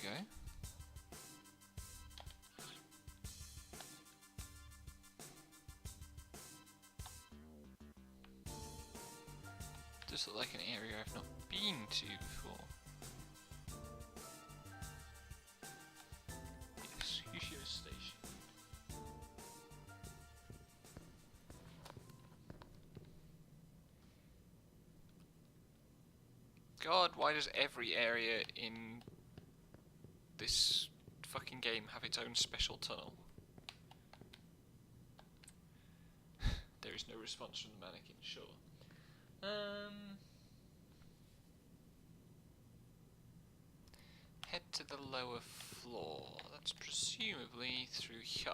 go. Does look like an area I've not been to before. Yes, Hushio Station. God, why does every area in this fucking game have its own special tunnel? There is no response from the mannequin, sure. Head to the lower floor. That's presumably through here.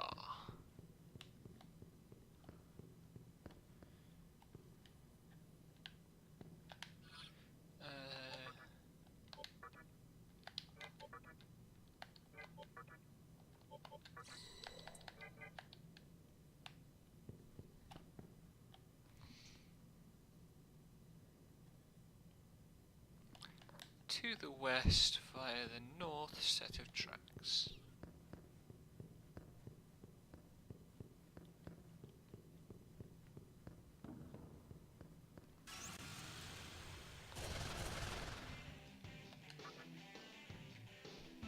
To the west via the north set of tracks.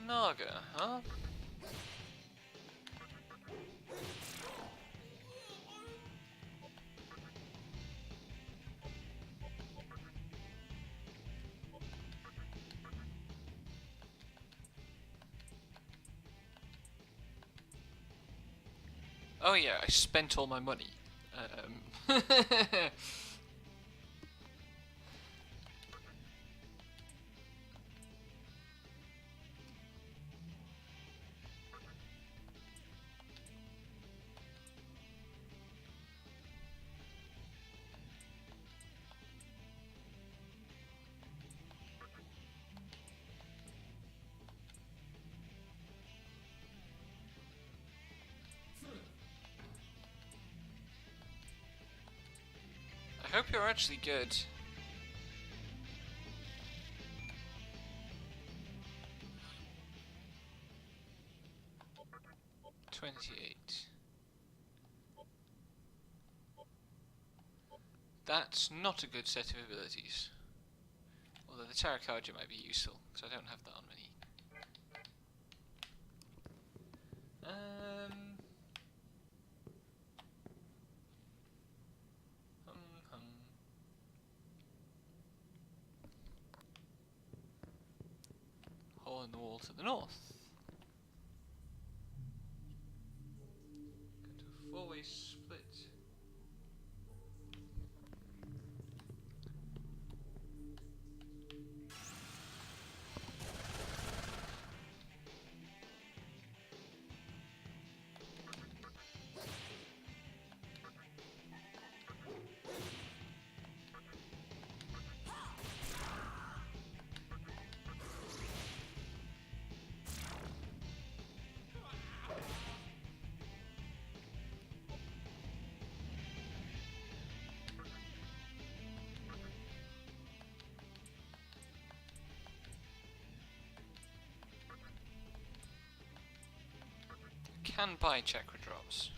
Naga, huh? Oh yeah, I spent all my money. I hope you're actually good. $28. That's not a good set of abilities. Although the Tarot card might be useful, because I don't have that on many. Hole in the wall to the north. Go to a four-way split. Can buy chakra drops.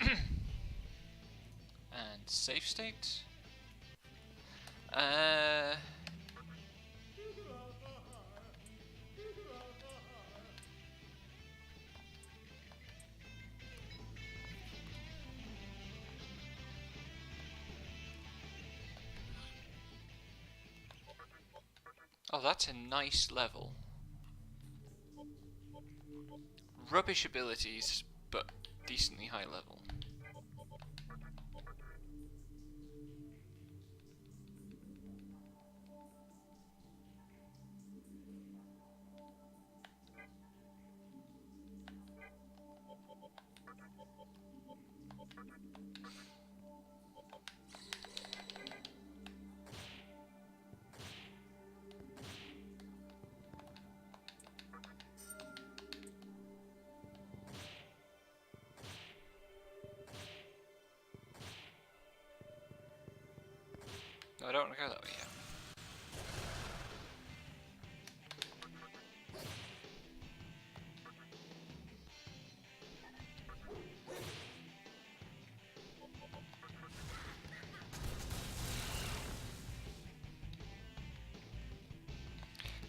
And safe state. Oh, that's a nice level. Rubbish abilities, but decently high level. No, I don't want to go that way yet.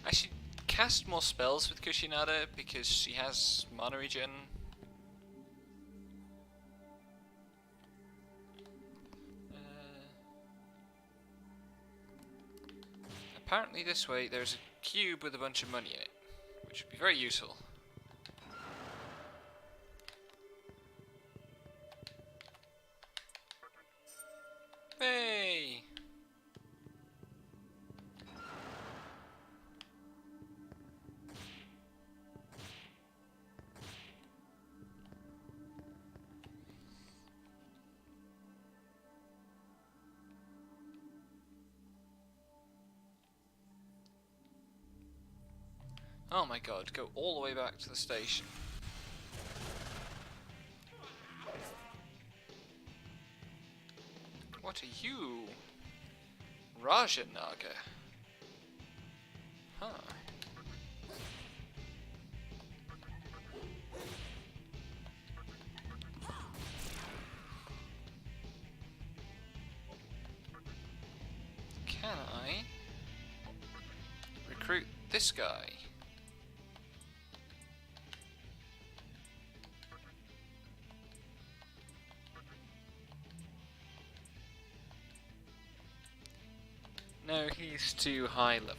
I should cast more spells with Kushinada because she has mana regen. Apparently this way there's a cube with a bunch of money in it, which would be very useful. Hey! Oh my god, go all the way back to the station. What are you? Rajanaga. Huh. Can I recruit this guy? No, he's too high level.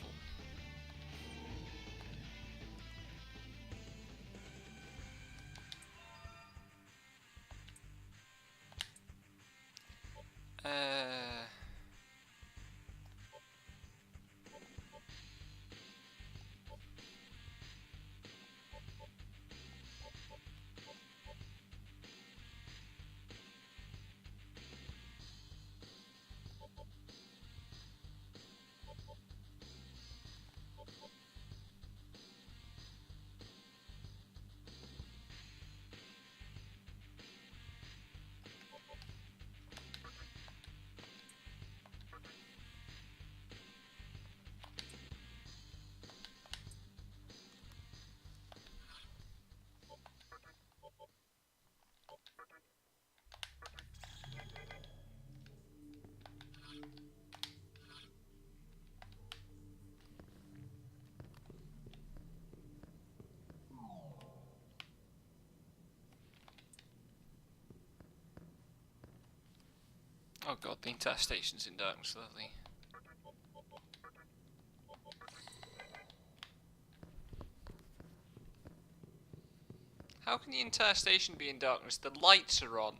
Oh god, the entire station's in darkness, lovely. How can the entire station be in darkness? The lights are on.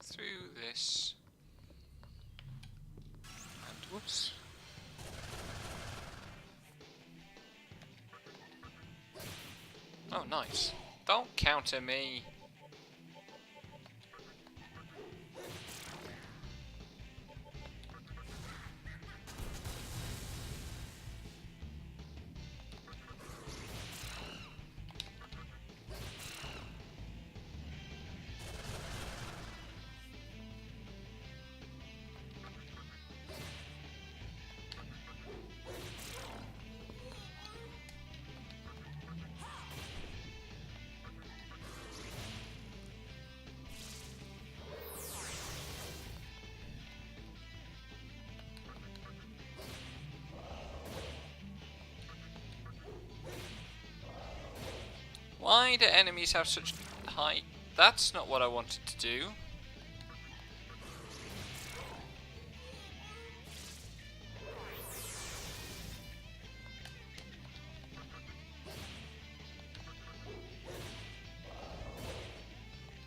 Through this. And whoops. Oh, nice. Don't counter me. Why do enemies have such high... That's not what I wanted to do.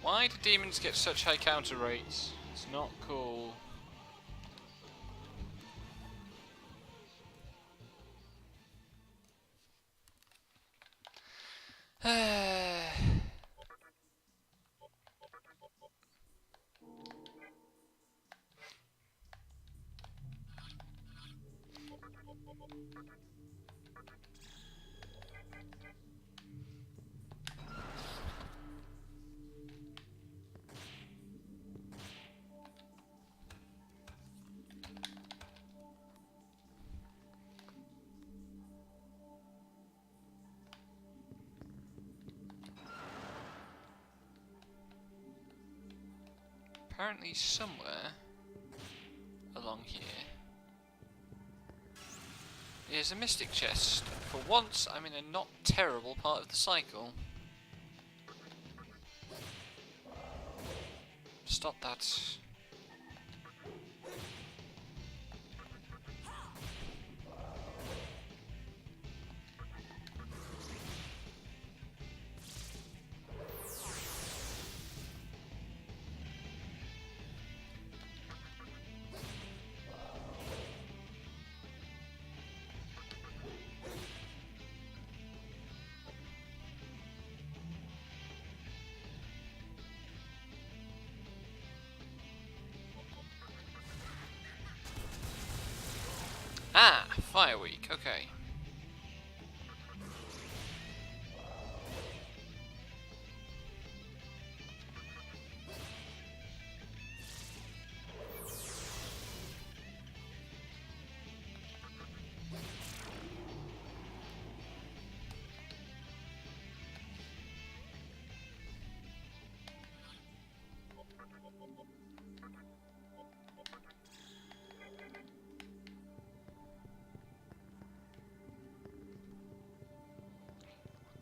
Why do demons get such high counter rates? It's not cool. Apparently somewhere along here is a mystic chest. For once, I'm in a not terrible part of the cycle. Stop that. Ah, Fire Week, okay.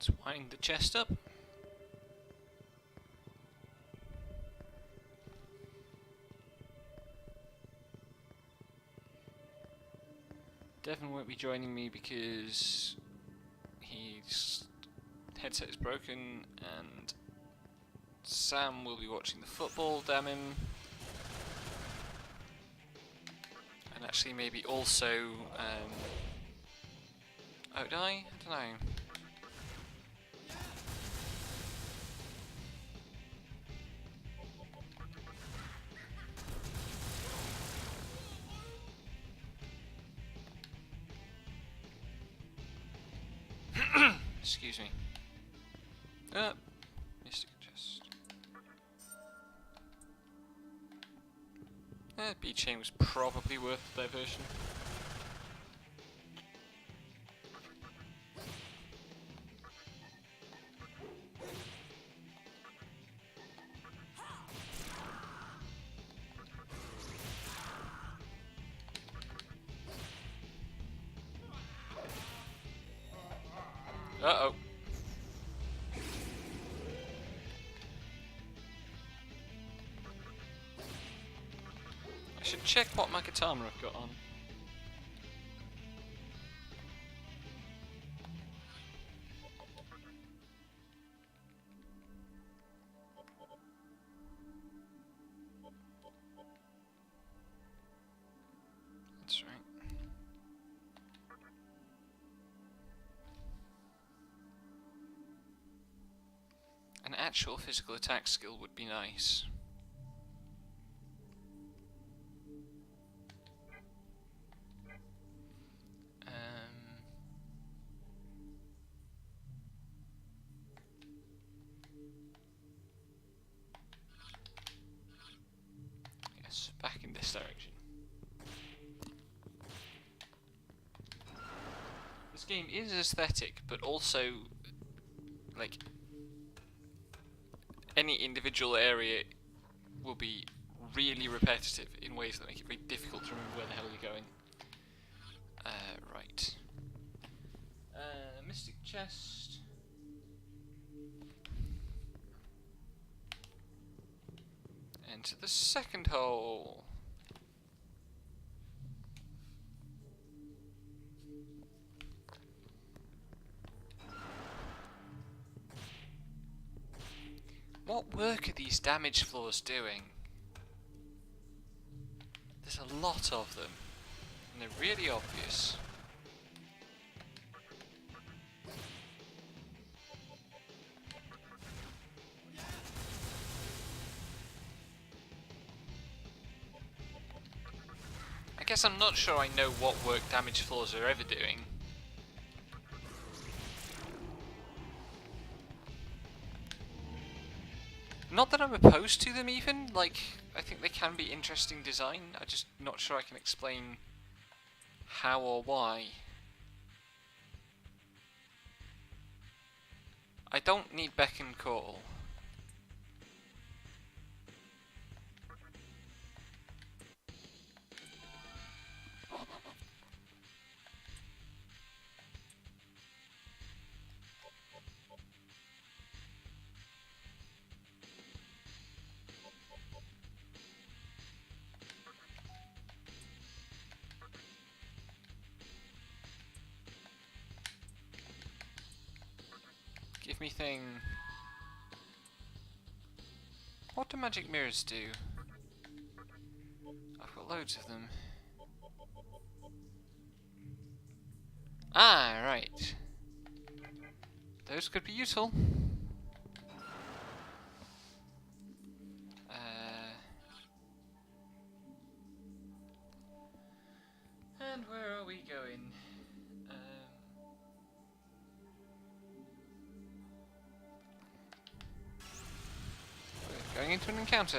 Let's wind the chest up. Devon won't be joining me because his headset is broken, and Sam will be watching the football, damn him. And actually maybe also, oh, did I? I don't know. Excuse me. Mystic chest. Bead chain was probably worth the diversion. Uh-oh. I should check what my katana I've got on. That's right. An actual physical attack skill would be nice. Yes, back in this direction. This game is aesthetic, but also, like, any individual area will be really repetitive in ways that make it very difficult to remember where the hell you're going. Right. Mystic chest. Enter the second hole. What work are these damage floors doing? There's a lot of them, and they're really obvious. guess I'm not sure I know what work damage floors are ever doing. Not that I'm opposed to them even, like, I think they can be interesting design, I'm just not sure I can explain how or why. I don't need beck and call. Give me thing. What do magic mirrors do? I've got loads of them. Ah, right. Those could be useful. And where are we going? We're going into an encounter.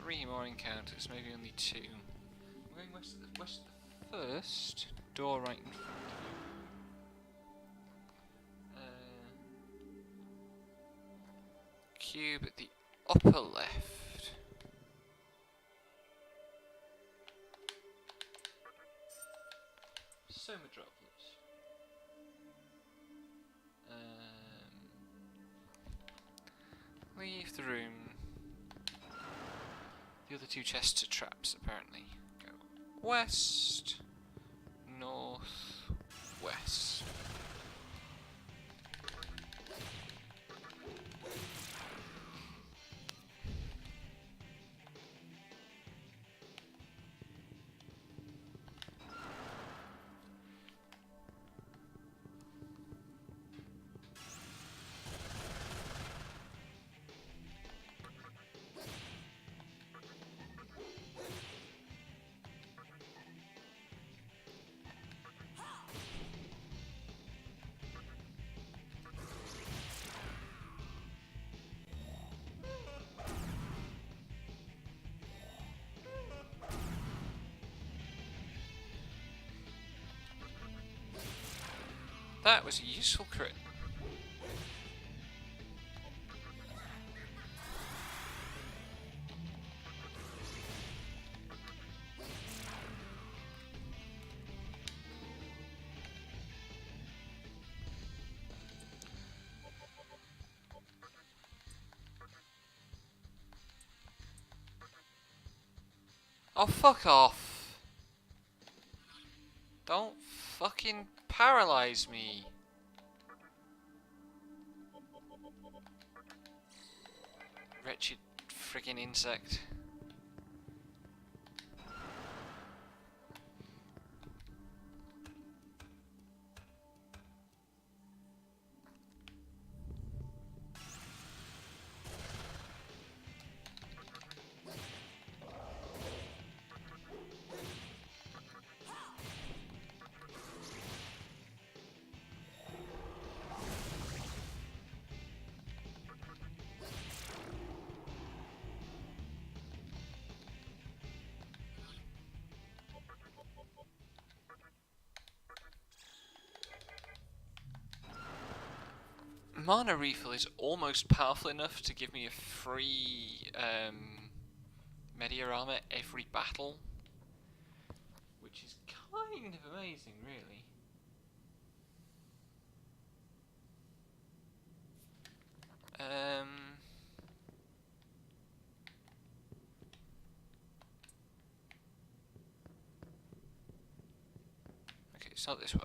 Three more encounters, maybe only two. We're going west of the first. Door right in front of you. Cube at the upper left. Soma droplets. Leave the room. The other two chests are traps, apparently. Go west, north, west. That was a useful crit. Oh, fuck off. Don't fucking paralyze me. Wretched friggin' insect. Mana refill is almost powerful enough to give me a free media armor every battle, which is kind of amazing, really. Okay, it's not this way.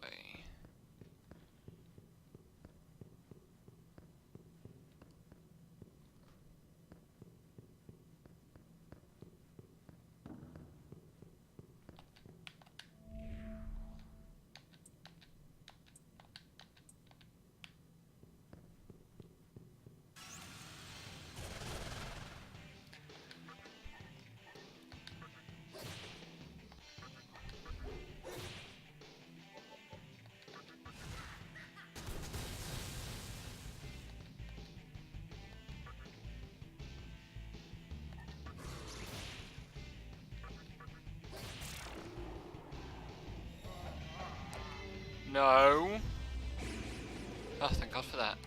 No! Oh, thank God for that.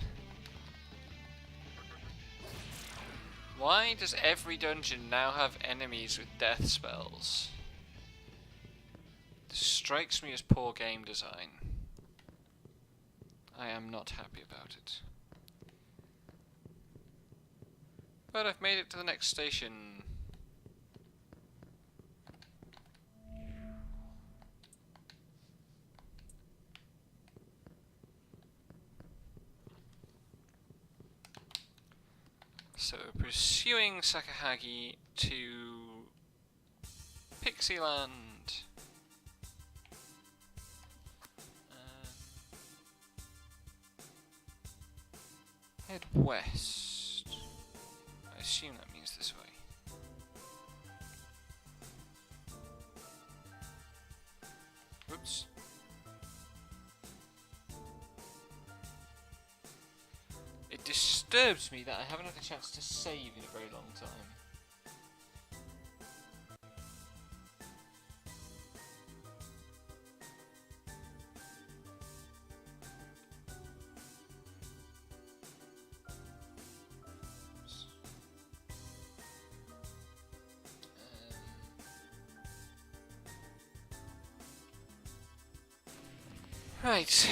Why does every dungeon now have enemies with death spells? This strikes me as poor game design. I am not happy about it. But I've made it to the next station. So, pursuing Sakahagi to Pixieland. Head west. I assume that means this way. Oops. It disturbs me that I haven't had a chance to save in a very long time. Right.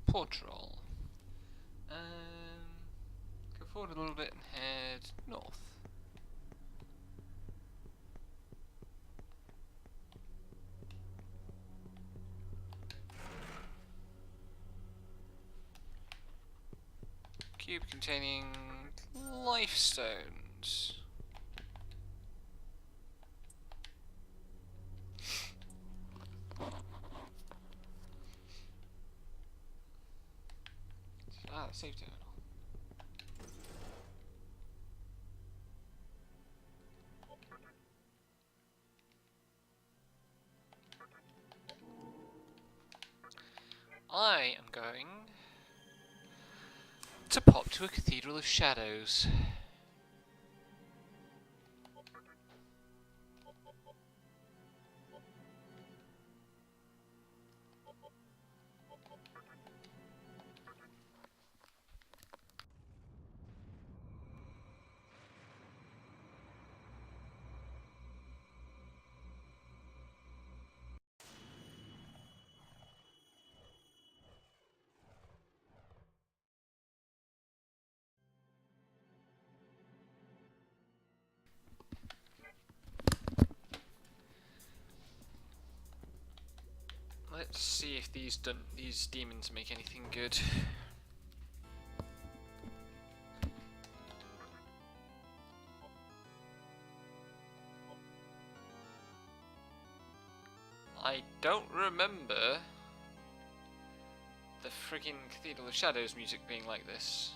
Portrol. Go forward a little bit and head north. Cube containing life stones. Ah, save terminal. I am going to pop to a Cathedral of Shadows. Let's see if these demons make anything good. I don't remember the friggin' Cathedral of Shadows music being like this.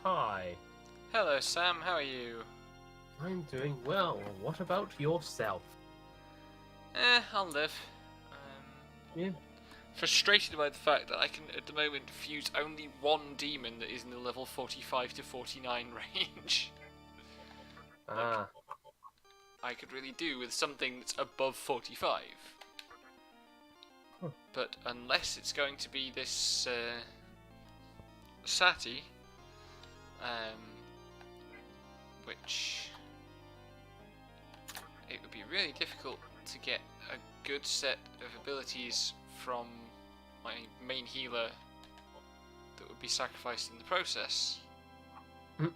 Hi. Hello Sam, how are you? I'm doing well. What about yourself? I'll live. Yeah. Frustrated by the fact that I can at the moment fuse only one demon that is in the level 45 to 49 range. Ah. I could really do with something that's above 45. But unless it's going to be this Sati, which really difficult to get a good set of abilities from my main healer that would be sacrificed in the process. Mm.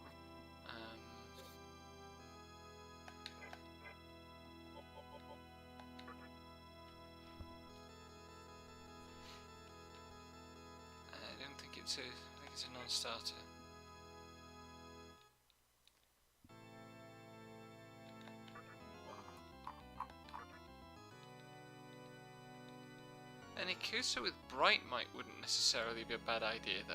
I don't think it's a. I think it's a non-starter. An Ikusa with Bright Might wouldn't necessarily be a bad idea, though.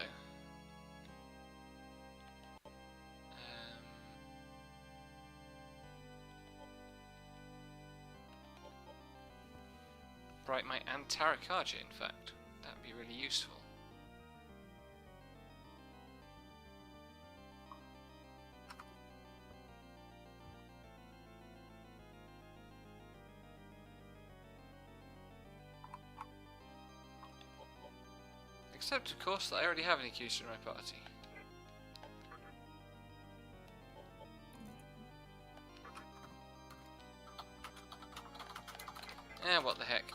Bright Might and Tarakaja, in fact. That would be really useful. Except, of course, that I already have an Ikusa in my party. What the heck.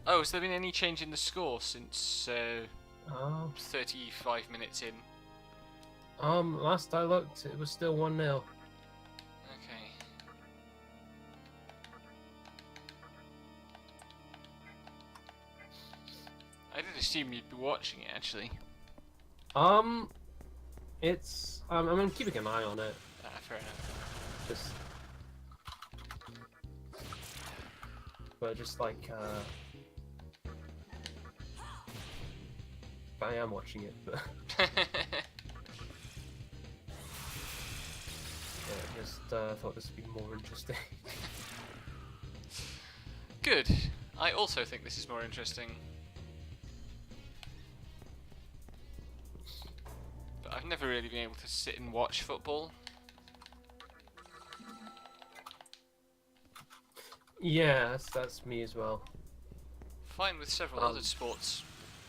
Oh, has there been any change in the score since 35 minutes in? Last I looked, it was still 1-0. Okay. I did assume you'd be watching it, actually. It's I'm keeping an eye on it. Fair enough. Just like I am watching it, but yeah, just thought this would be more interesting. Good. I also think this is more interesting. But I've never really been able to sit and watch football. Yeah, that's me as well. Fine with several other sports,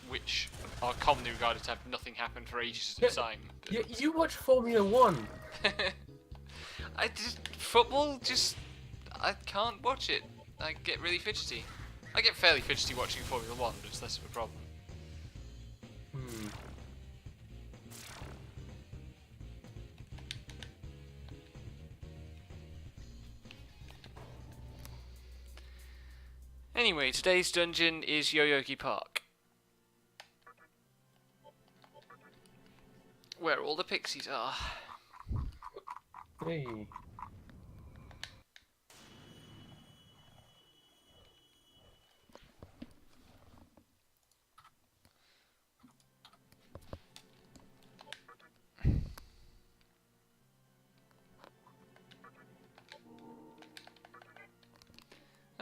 which are commonly regarded to have nothing happen for ages at a time. Yeah, you watch Formula 1. Football, I can't watch it. I get really fidgety. I get fairly fidgety watching Formula 1, but it's less of a problem. Anyway, today's dungeon is Yoyogi Park, where all the pixies are. Hey.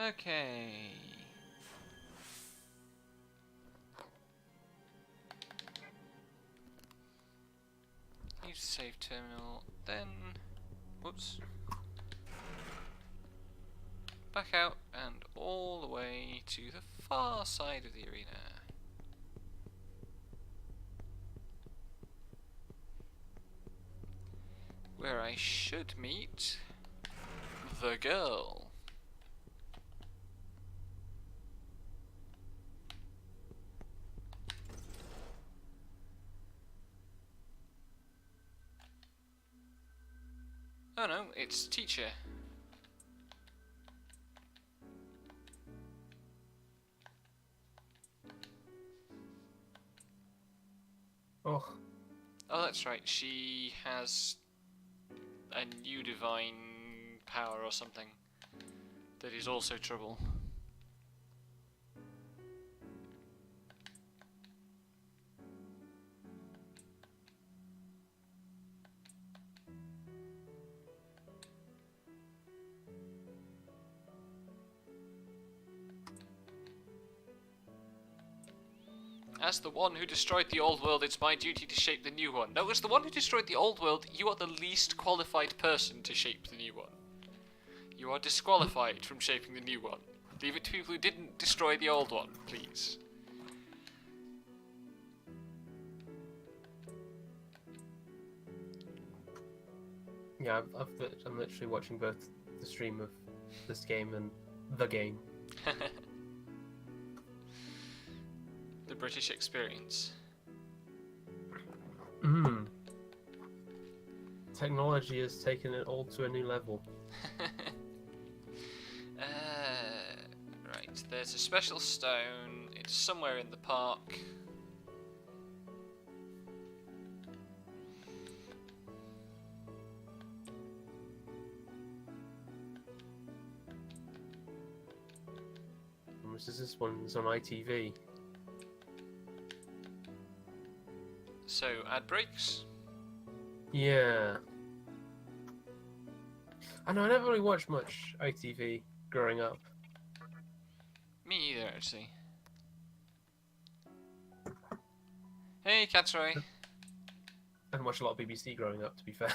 Okay. Use save terminal, then whoops. Back out and all the way to the far side of the arena. Where I should meet the girl. Oh no, it's teacher. Oh. Oh, that's right. She has a new divine power or something that is also trouble. As the one who destroyed the old world, it's my duty to shape the new one. No, as the one who destroyed the old world, you are the least qualified person to shape the new one. You are disqualified from shaping the new one. Leave it to people who didn't destroy the old one, please. Yeah, I'm literally watching both the stream of this game and the game. The British experience. Technology has taken it all to a new level. Right, there's a special stone. It's somewhere in the park. This one's on ITV. So, ad breaks? Yeah. I know, I never really watched much ITV growing up. Me either, actually. Hey, Catsroy. I didn't watch a lot of BBC growing up, to be fair.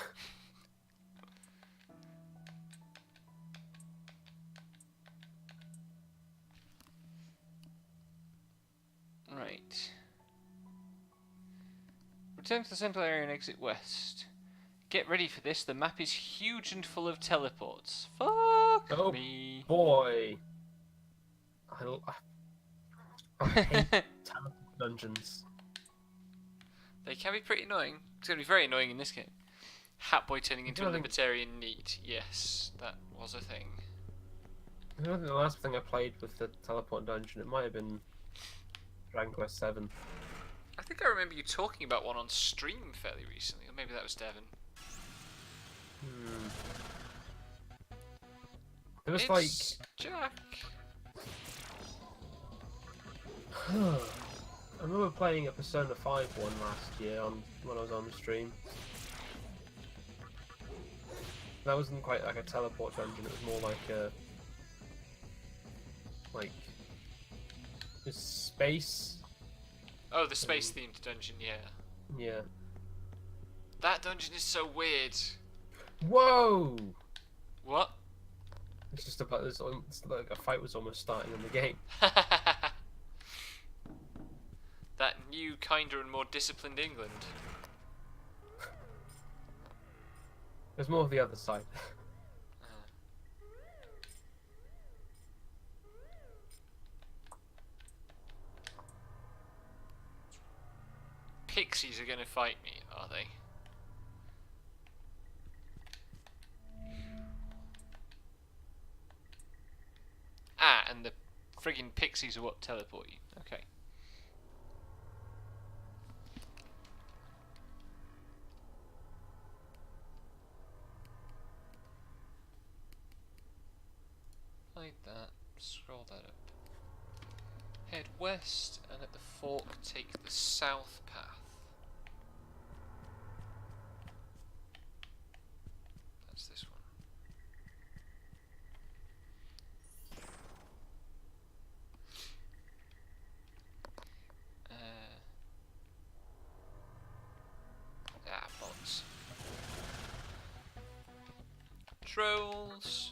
Right. Return to the central area and exit west. Get ready for this, the map is huge and full of teleports. Fuck me. Boy! I hate teleport dungeons. They can be pretty annoying. It's going to be very annoying in this game. Hatboy turning into a think- libertarian neat. Yes, that was a thing. I don't think the last thing I played with the teleport dungeon, it might have been Dragon Quest 7. I think I remember you talking about one on stream fairly recently, or maybe that was Devon. It was It's Jack. I remember playing a Persona 5 one last year when I was on the stream. That wasn't quite like a teleport dungeon, it was more like a... Just space. Oh, the space-themed dungeon, yeah. Yeah. That dungeon is so weird. Whoa! What? It's just about this. It's like a fight was almost starting in the game. That new, kinder and more disciplined England. There's more of the other side. Pixies are gonna fight me, are they? Ah, and the friggin' pixies are what teleport you. Okay. Like that. Scroll that up. Head west, and at the fork, take the south path. That's this one. Bots. Trolls.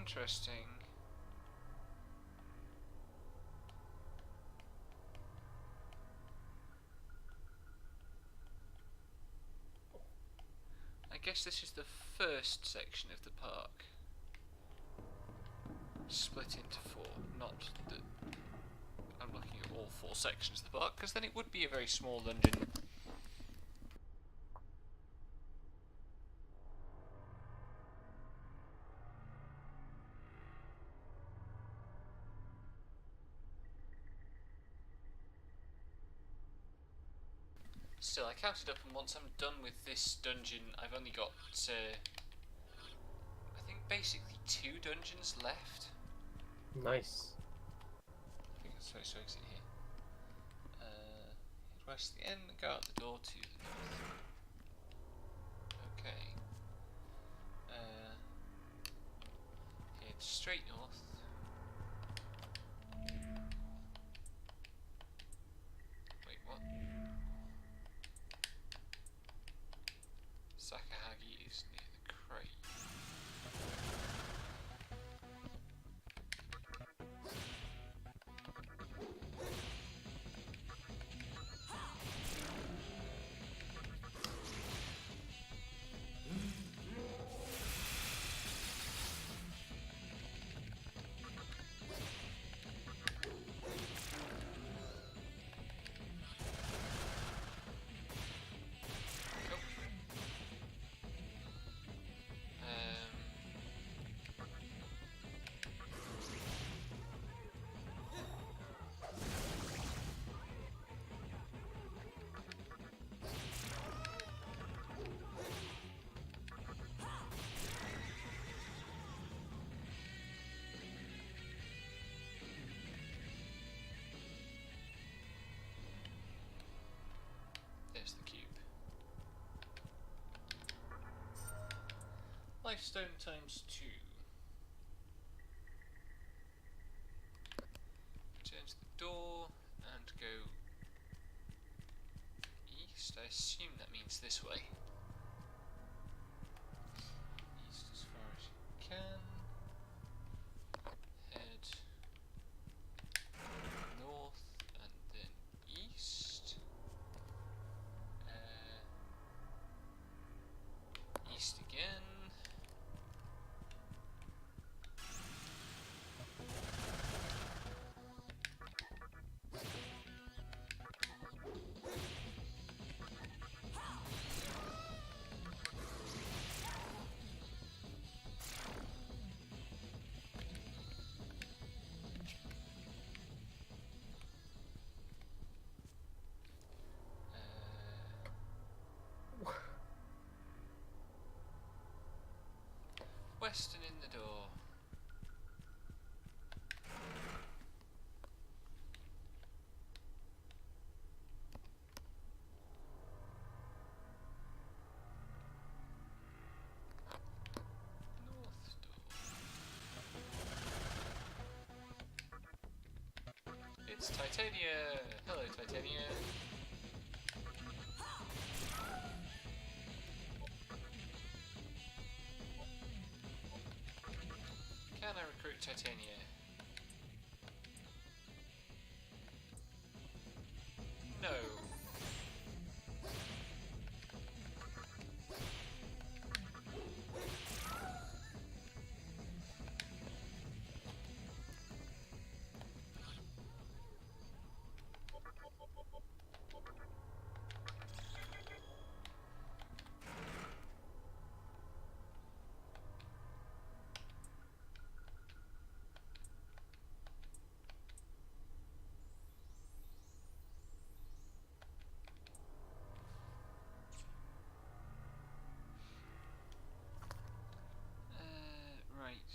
Interesting. I guess this is the first section of the park. Split into four, not the... I'm looking at all four sections of the park, because then it would be a very small dungeon. Still, I counted up, and once I'm done with this dungeon, I've only got, I think, basically 2 dungeons left. Nice. I think it's supposed to exit here. Head west to the end and go out the door to the north. Okay. Head straight north. Wait, what? Sakahagi is near the crate. There's the cube. Lifestone times 2. Turn to the door and go east. I assume that means this way. East as far as you can. Head north and then east. East again. West and in the door. North door. It's Titania! Hello, Titania! Can I recruit Titania? No. Right.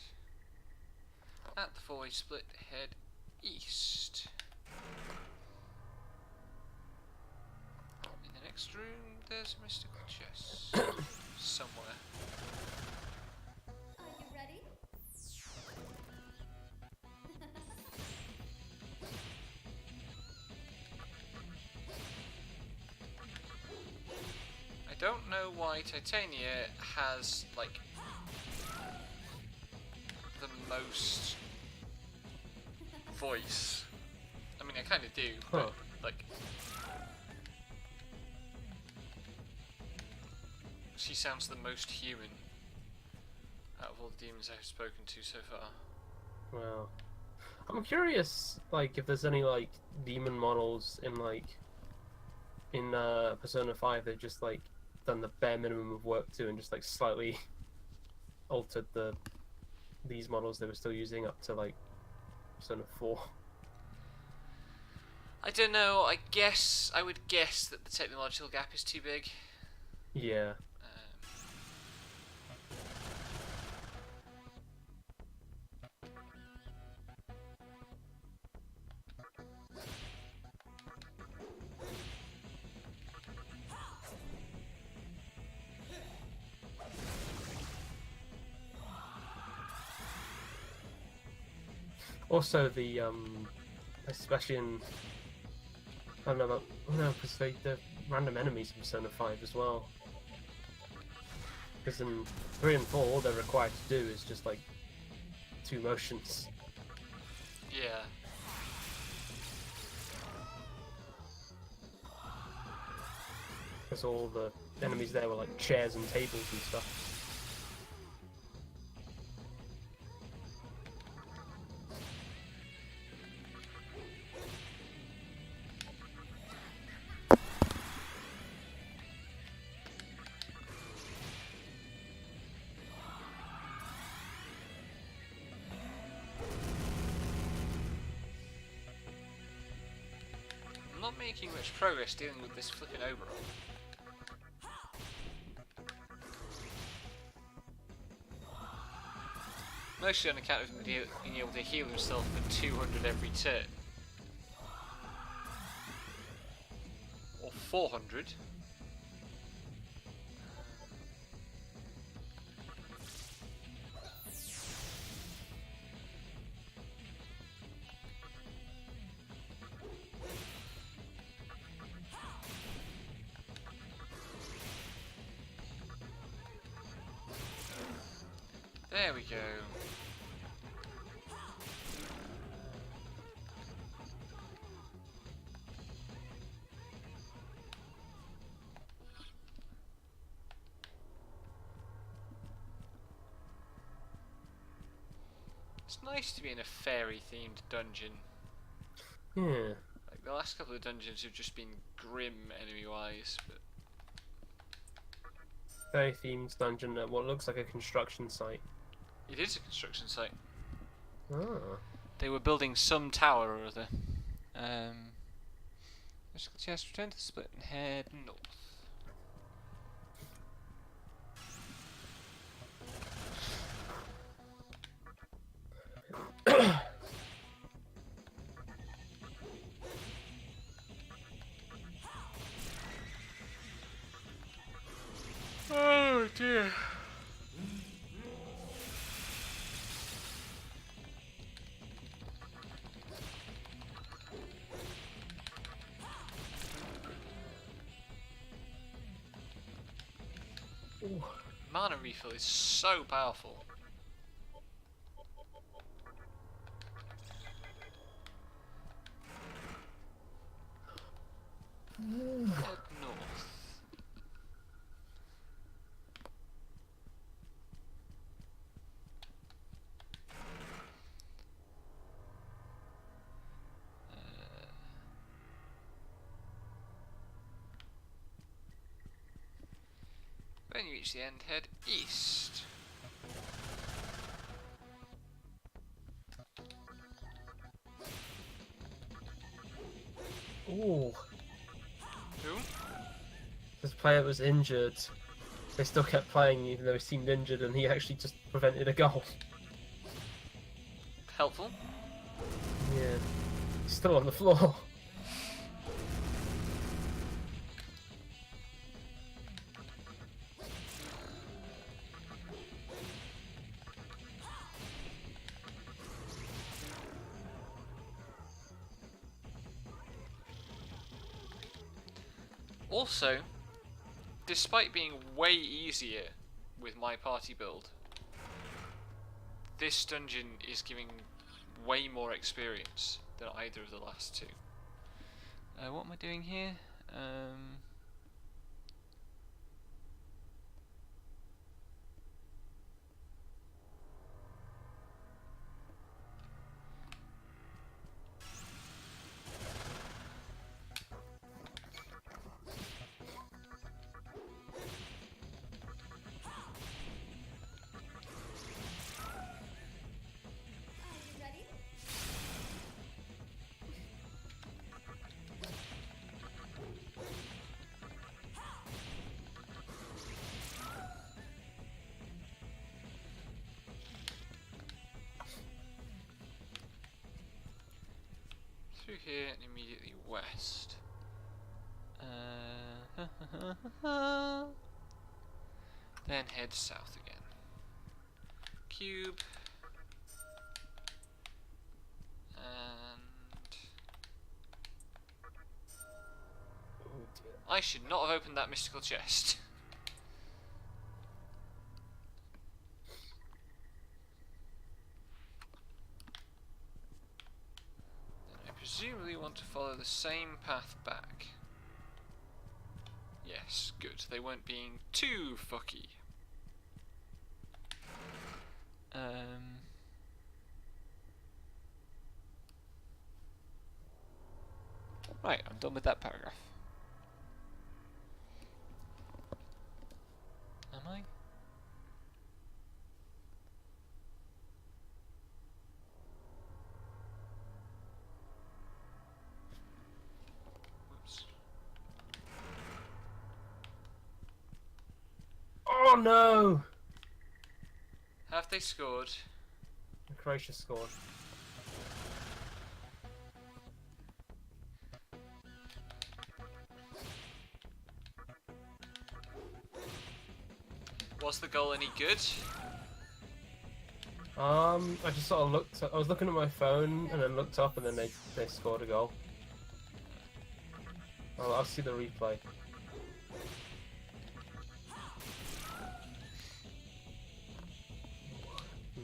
At the 4-way split, head east. In the next room, there's a mystical chest. Somewhere. Are you ready? I don't know why Titania has, like, the most voice. I mean, I kind of do, but, like, she sounds the most human out of all the demons I've spoken to so far. Well, I'm curious, like, if there's any, like, demon models in, like, in Persona 5 they've just, like, done the bare minimum of work to and just, like, slightly altered these models they were still using up to, like, Persona 4. I don't know. I would guess that the technological gap is too big. Yeah. Also, the especially in I don't know about because the random enemies in Persona 5 as well. Because in 3 and 4, all they're required to do is just like 2 motions. Yeah. Because all the enemies there were like chairs and tables and stuff. I'm not making much progress dealing with this flipping Oberon. Mostly on account of him being able to heal himself for 200 every turn. Or 400. There we go. It's nice to be in a fairy-themed dungeon. Yeah. Like the last couple of dungeons have just been grim enemy-wise, but Very themed dungeon at what looks like a construction site. it is a construction site. Ah. They were building some tower or other. Just return to the split and head north. Oh dear. Ooh. Mana refill is so powerful. Head north. When you reach the end, head east. Ooh. Who? This player was injured. They still kept playing even though he seemed injured, and he actually just prevented a goal. Helpful. Yeah. He's still on the floor. Also, despite being way easier with my party build, this dungeon is giving way more experience than either of the last two. What am I doing here? through here and immediately west. Then head south again. Cube. And Oh dear. I should not have opened that mystical chest. Then I presumably want to follow the same path back. Yes, good. They weren't being too fucky. Right, I'm done with that paragraph. Am I? Whoops. Oh no! Have they scored? Croatia scored. Was the goal any good? I just sort of looked. I was looking at my phone and then looked up, and then they scored a goal. I'll see the replay.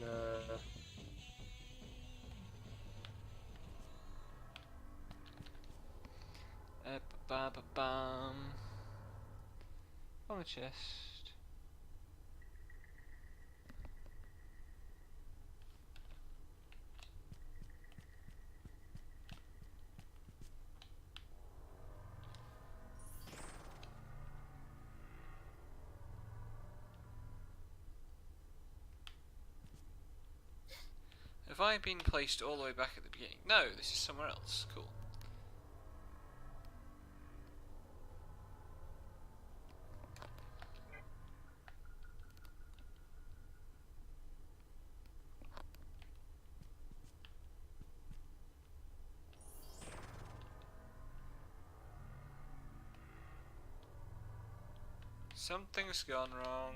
Nah. Ba-ba-ba-bum. On the chest. Have I been placed all the way back at the beginning? No, this is somewhere else. Cool. Something's gone wrong.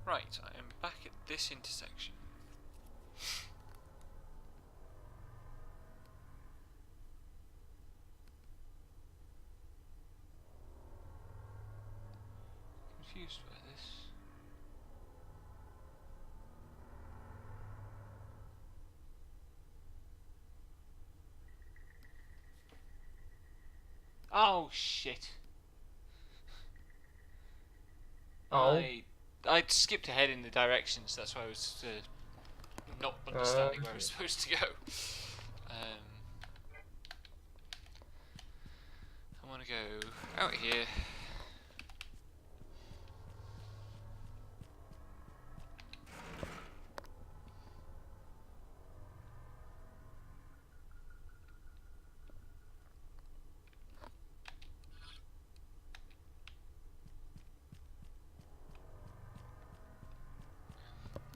Right, I am back at this intersection. Confused by this. Oh shit. Oh. I'd skipped ahead in the directions, that's why I was not understanding where I was supposed to go. I want to go out here.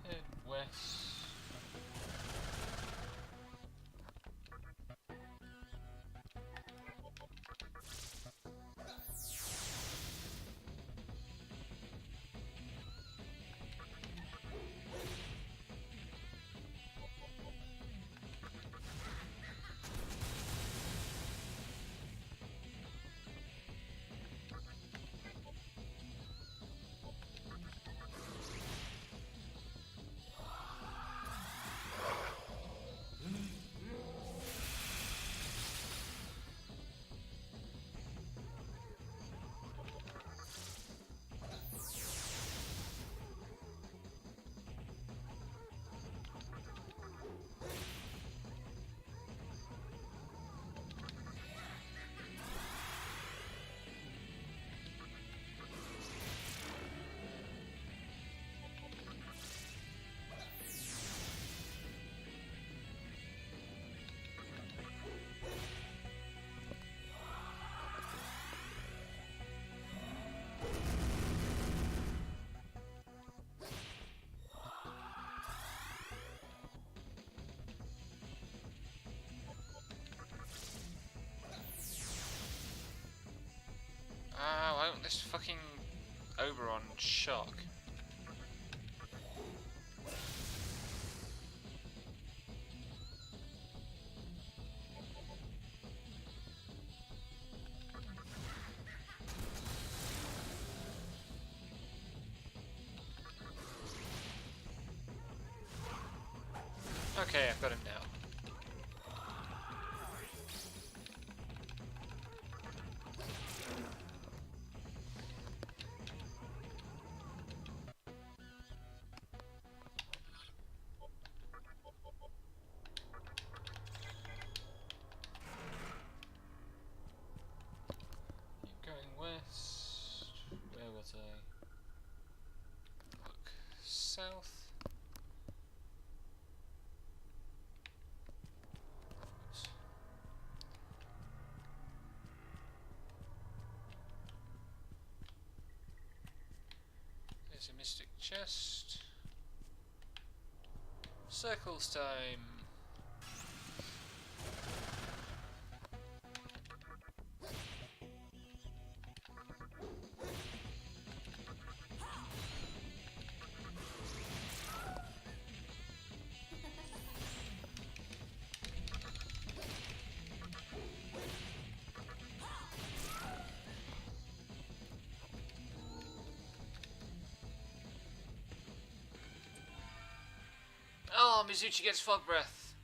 Head west. on shock. Okay, I've got him now. Keep going west. Where was I? Look, south. There's a mystic chest. Circles time. Oh, Mizuchi gets fog breath.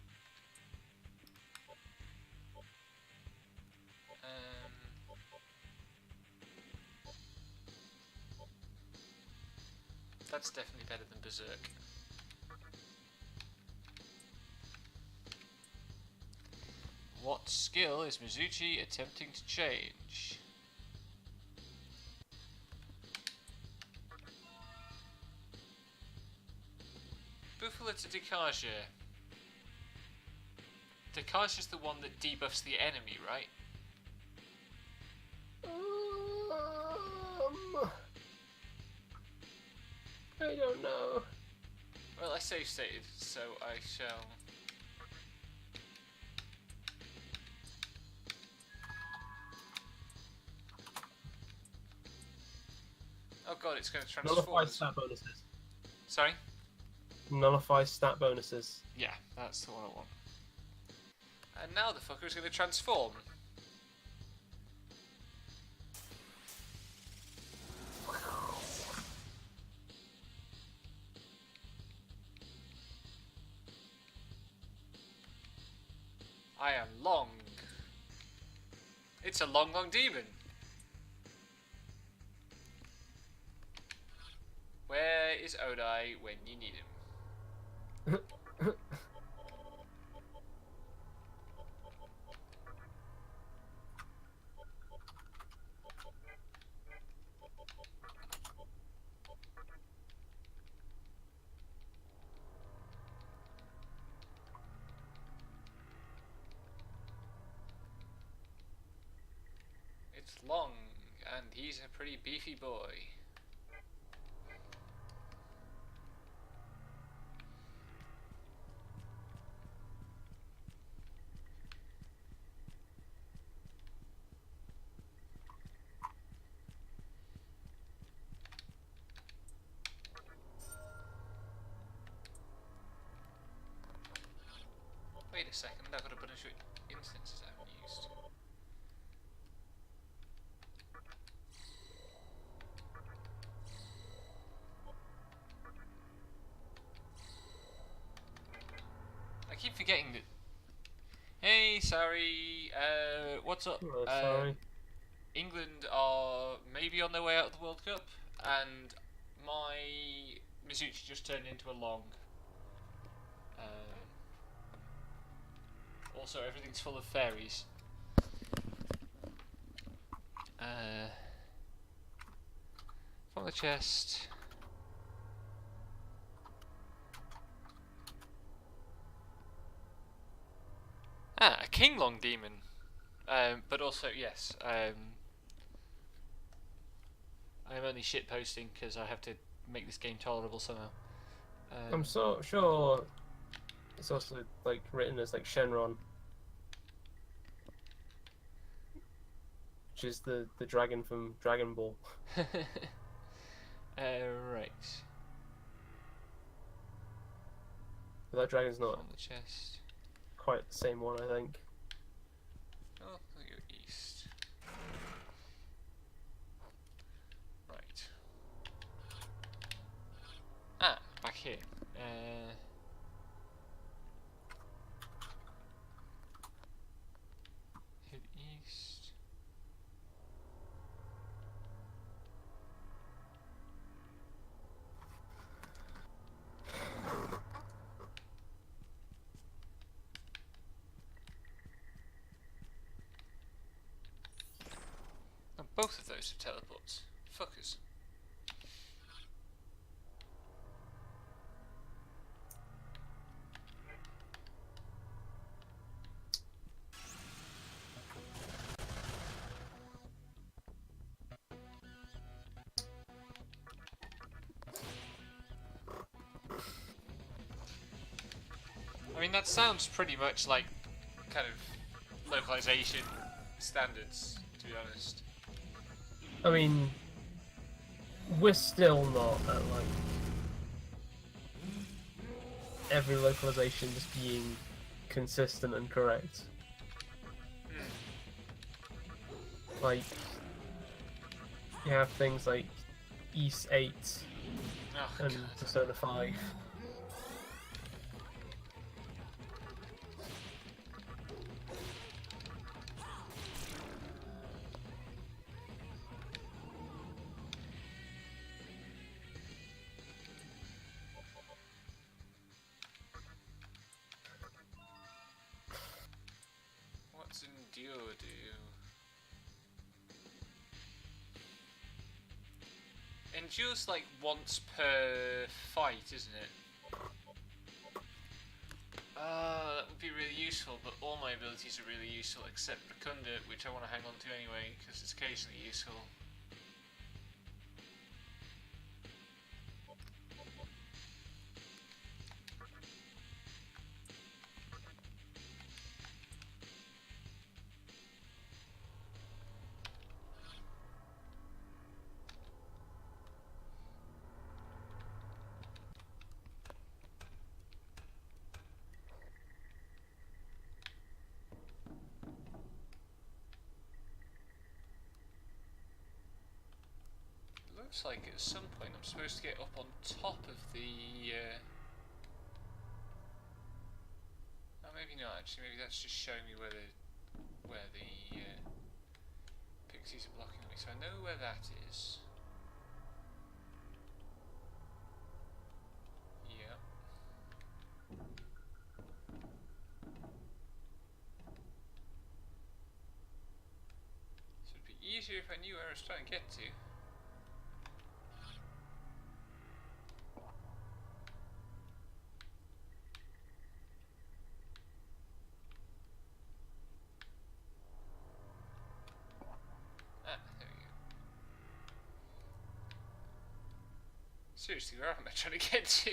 That's definitely better than Berserk. What skill is Mizuchi attempting to change? Buffalo to Dekaja. Dekaja's the one that debuffs the enemy, right? I don't know. Well, I safe stated, so I shall. Oh god, it's going to transform. Nullify stat bonuses. Sorry? Nullify stat bonuses. Yeah, that's the one I want. And now the fucker is going to transform. I am long. It's a long, long demon. Where is Odai when you need him? It's long, and he's a pretty beefy boy. Wait a second, I've got a bunch of instances I haven't used. I keep forgetting that. Hey, sorry. What's up? Oh, sorry. England are maybe on their way out of the World Cup, and my Mizuchi just turned into a long. Also, everything's full of fairies. From the chest. Ah, a King Long demon. But also, yes, I'm only shitposting because I have to make this game tolerable somehow. I'm so sure it's also like written as like Shenron, which is the dragon from Dragon Ball. Right. But that dragon's not On the chest. quite the same one, I think. Oh, I'll go east. Right. Ah, back here. Head east. Oh, both of those have teleports. Fuckers. I mean, that sounds pretty much like kind of localization standards, to be honest. I mean, we're still not at like every localization just being consistent and correct. Like, you have things like East 8 Oh, and God. Persona 5. What's Endure do? Endure's like once per fight, isn't it? That would be really useful, but all my abilities are really useful except Rakunda, which I want to hang on to anyway, because it's occasionally useful. Looks like at some point I'm supposed to get up on top of the... Oh, maybe not actually, maybe that's just showing me where the pixies are blocking me, so I know where that is. Yeah. So it'd be easier if I knew where I was trying to get to. Ah, there we go. Seriously, where am I trying to get to?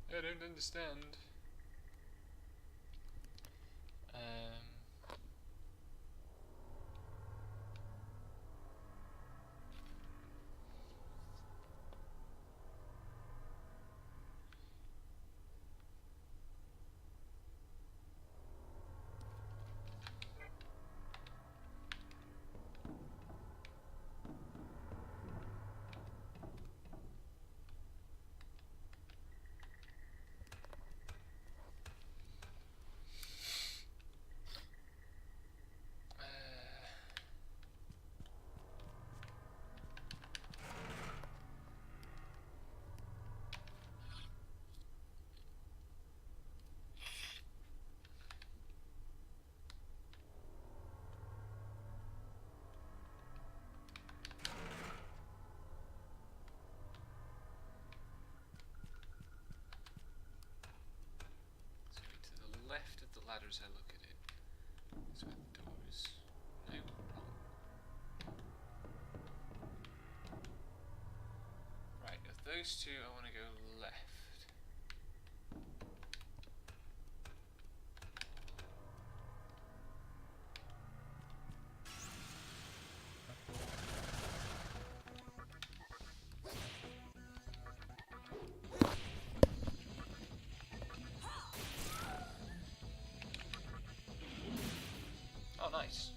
I don't understand. To the left of the ladder as I look at it is where the door is. No, wrong. Right, of those two I want to go left. Nice.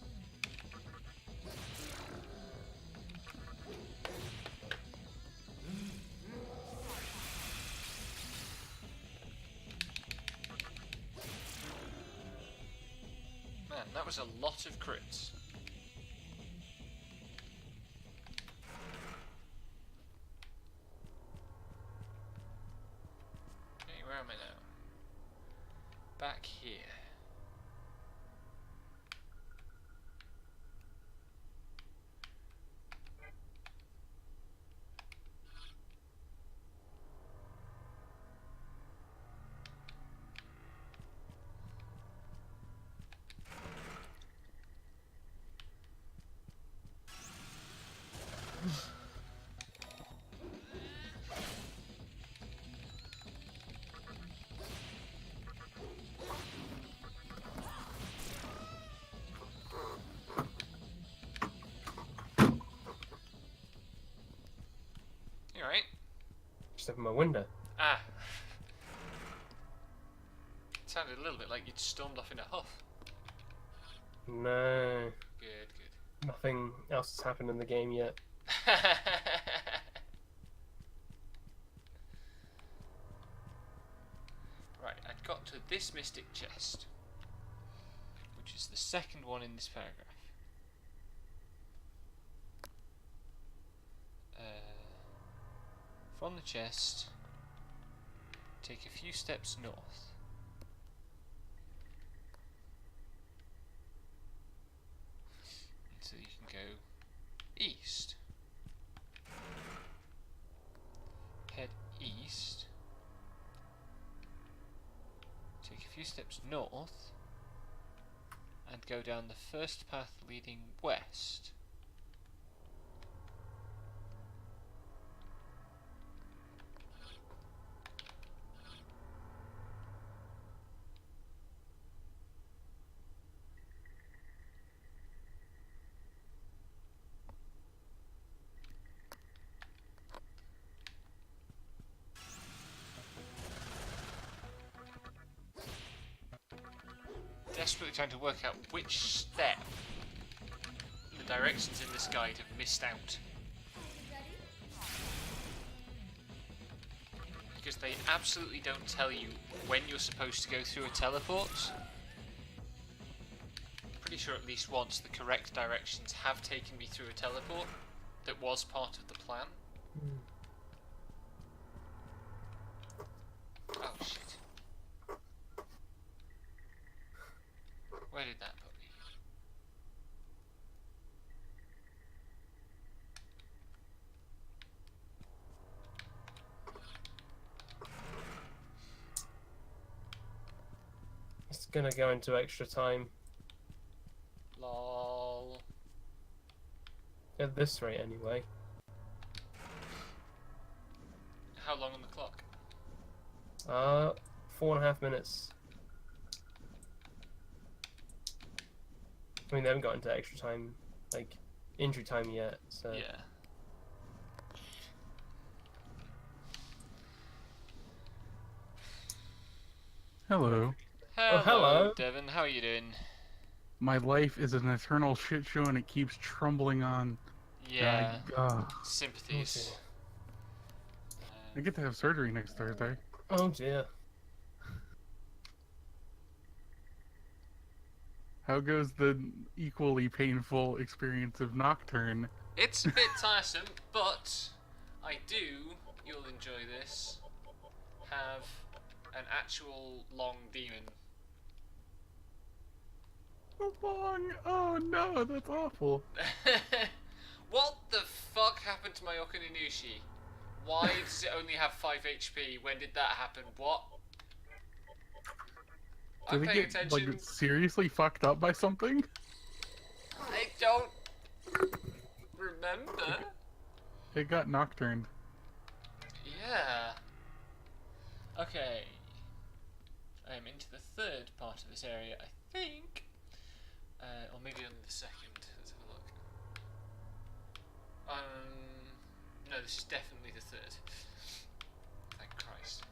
Man, that was a lot of crits. Okay, where am I now? Back here. You alright? Just open my window. Ah. It sounded a little bit like you'd stormed off in a huff. No, Good, nothing else has happened in the game yet. good. Right, I'd got to this mystic chest, which is the second one in this paragraph. From the chest, take a few steps north. So you can go east. Head east. Take a few steps north. And go down the first path leading west. Desperately trying to work out which step the directions in this guide have missed out. Because they absolutely don't tell you when you're supposed to go through a teleport. Pretty sure at least once the correct directions have taken me through a teleport that was part of the plan. Oh shit. Where did that put me? It's gonna go into extra time. Lol. At this rate, anyway. How long on the clock? 4.5 minutes. I mean, they haven't got into extra time, like, injury time yet, so... Yeah. Hello. Hello, hello. Devon. How are you doing? My life is an eternal shit show and it keeps trundling on. Yeah. I Sympathies. get to have surgery next Thursday. Oh dear. How goes the equally painful experience of Nocturne? It's a bit tiresome, but I do, you'll enjoy this, have an actual long demon. Oh no, that's awful. What the fuck happened to my Okuninushi? Why does it only have 5 HP? When did that happen? What? I'm Did it paying get attention. like seriously fucked up by something? I don't remember. It got Nocturned. Yeah. Okay. I am into the third part of this area, I think. Or maybe only the second. Let's have a look. No, this is definitely the third. Thank Christ.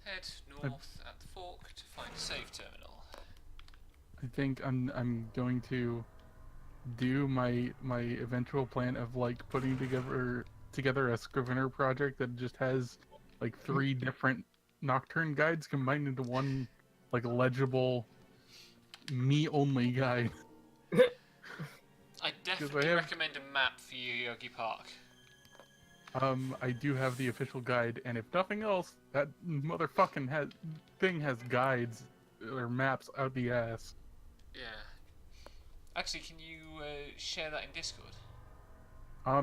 Head north at the fork to find find a save terminal. I think I'm going to do my eventual plan of like putting together a Scrivener project that just has like 3 different Nocturne guides combined into one like legible me only guide. I definitely recommend a map for Yoyogi Park. I do have the official guide, and if nothing else, that motherfucking thing has guides or maps out the ass. Yeah. Actually, can you share that in Discord?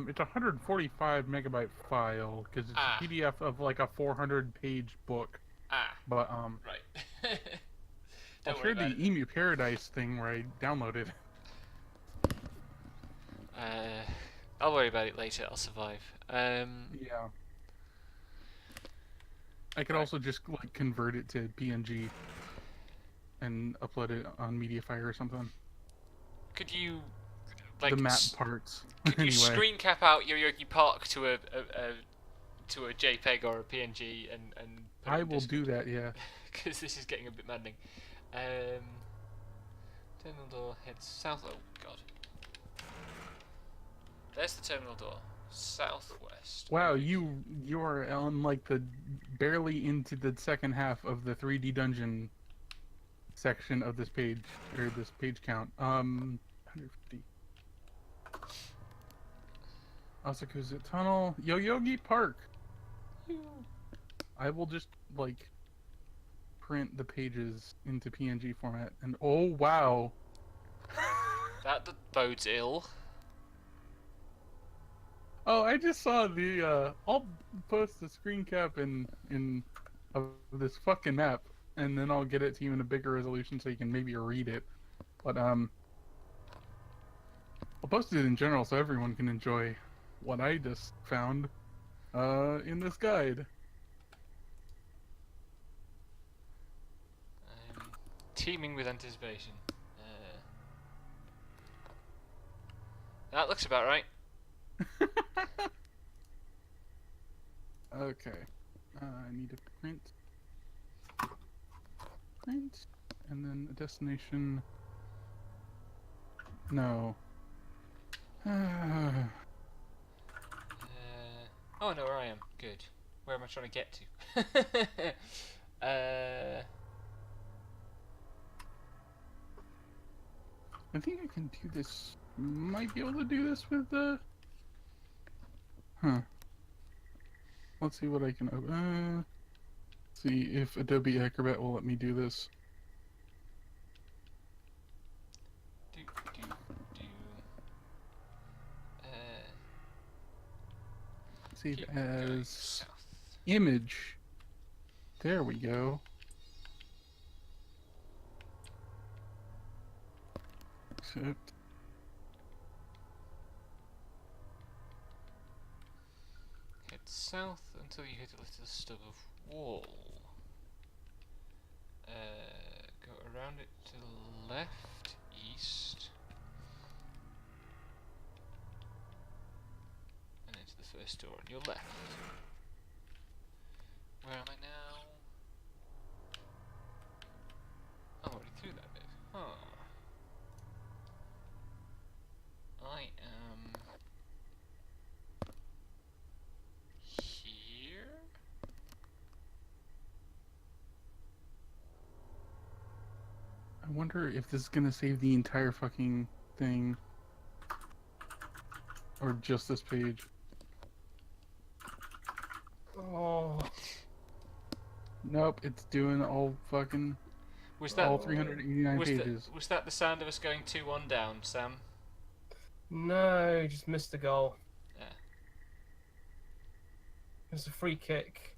It's a 145 megabyte file because it's a PDF of like a 400-page book. But right. I'll share the Emu Paradise thing where I downloaded. I'll worry about it later. I'll survive. Yeah. I could also just like convert it to PNG and upload it on Mediafire or something. Could you like the map parts? Could you anyway. screen cap out Yoyogi Park to a JPEG or a PNG and put it I in will do that. Yeah. Because this is getting a bit maddening. Terminal door heads south. Oh god. There's the terminal door. Southwest. Wow, you are on like the barely into the second half of the 3D dungeon section of this page or this page count. 150. Asakusa Tunnel, Yoyogi Park. I will just like print the pages into PNG format, and oh wow, that bodes ill. Oh, I just saw the. I'll post the screen cap in of this fucking map, and then I'll get it to you in a bigger resolution so you can maybe read it. But I'll post it in general so everyone can enjoy what I just found in this guide. Teeming with anticipation. That looks about right. Okay. I need to print, and then a destination. No. Oh, I know where I am. Good. Where am I trying to get to? I think I can do this. Might be able to do this with the. Huh. Let's see what I can open. See if Adobe Acrobat will let me do this. Save as image. There we go. Accept. Head south until you hit a little stub of wall. Go around it to the left, east, and into the first door on your left. Where am I now? I'm already through that bit. Huh. I am here. I wonder if this is gonna save the entire fucking thing. Or just this page. Oh. Nope, it's doing all fucking... Was that all 389 pages. Was that the sound of us going 2-1 down, Sam? No, just missed the goal. Yeah. It's a free kick.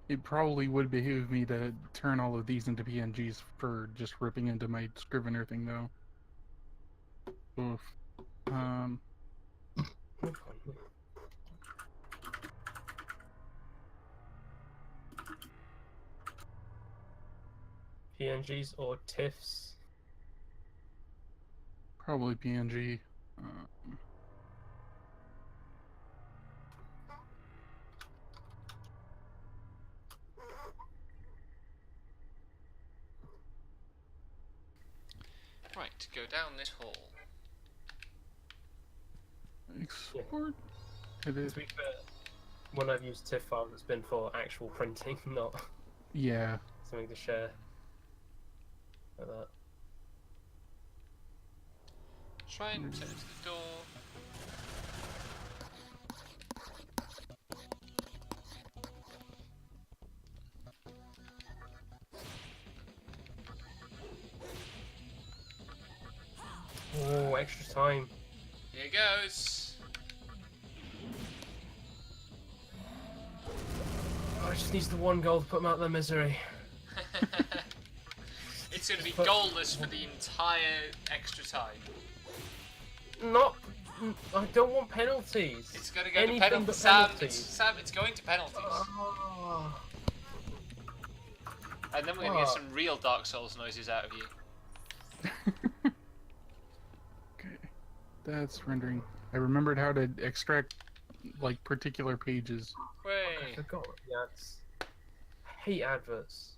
It probably would behoove me to turn all of these into PNGs for just ripping into my Scrivener thing, though. Oof. PNGs or TIFFs. Probably PNG. Right, go down this hall. Export. It To is. be fair, when I've used TIFF files, it's been for actual printing, not Yeah. something to share. Like that. Try and set it to the door. Oh, extra time. Here goes. Oh, I just needs the one goal to put them out of their misery. It's going to be goalless for the entire extra time. Not. I don't want penalties. It's going to go Anything to penalties. but Sam, penalties. Sam, it's going to penalties. Oh. And then we're going to get some real Dark Souls noises out of you. Okay. That's rendering. I remembered how to extract like particular pages. I Way. forgot the ads. I hate adverts.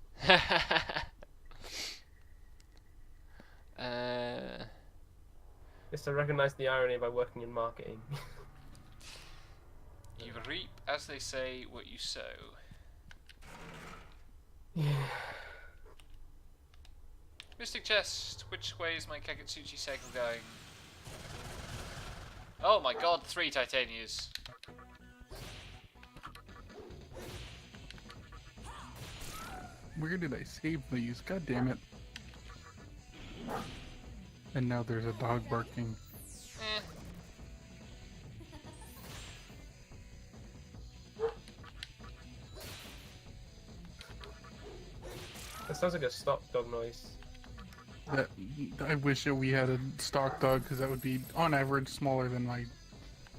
Yes, I recognise the irony by working in marketing. You reap, as they say, what you sow. Yeah. Mystic Chest, which way is my Kakatsuchi cycle going? Oh my god, 3 Titanias. Where did I save these? God damn it. And now there's a dog barking. Eh. That sounds like a stock dog noise. That I wish that we had a stock dog because that would be on average smaller than my.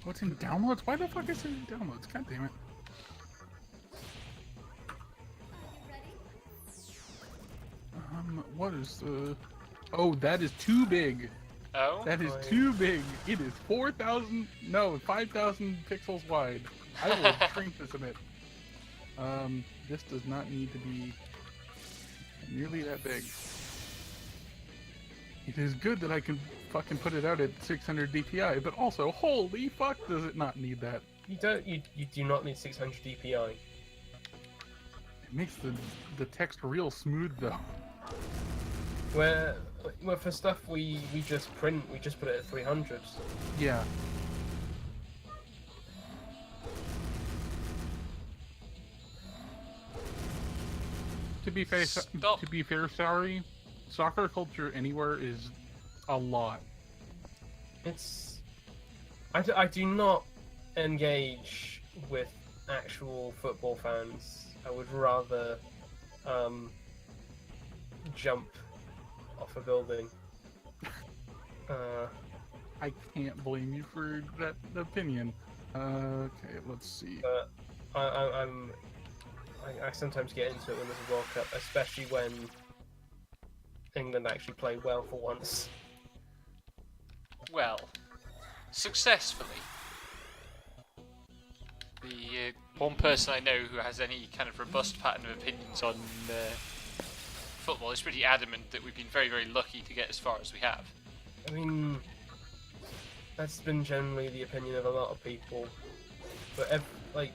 What's in downloads? Why the fuck is it in downloads? God damn it. What is the? Oh, that is too big. Oh? That is Oh, yeah. too big. It is 4,000. No, 5,000 pixels wide. I will shrink this a bit. This does not need to be nearly that big. It is good that I can fucking put it out at 600 DPI, but also, holy fuck, does it not need that? You do not need 600 DPI. It makes the text real smooth though. Where for stuff we just print, we just put it at 300. Yeah. To be fair, Stop. sorry, soccer culture anywhere is a lot. It's I do not engage with actual football fans. I would rather jump off a building. I can't blame you for that opinion. Okay, let's see. But I sometimes get into it when there's a World Cup, especially when England actually play well for once. Well, successfully. The one person I know who has any kind of robust pattern of opinions on football is pretty adamant that we've been very, very lucky to get as far as we have. I mean, that's been generally the opinion of a lot of people. But like,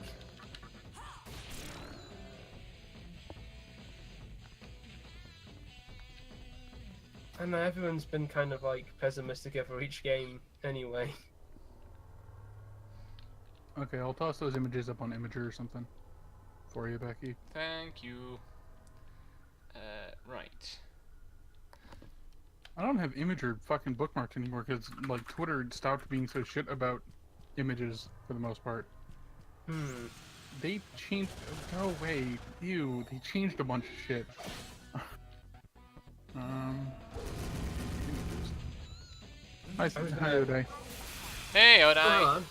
I don't know, everyone's been kind of like pessimistic over each game anyway. Okay, I'll toss those images up on Imager or something for you, Becky. Thank you. Right. I don't have Imager fucking bookmarked anymore because like Twitter stopped being so shit about images for the most part. They changed. Go away, ew! They changed a bunch of shit. Images. Hi, Oday. Hey, Hold Odai! on.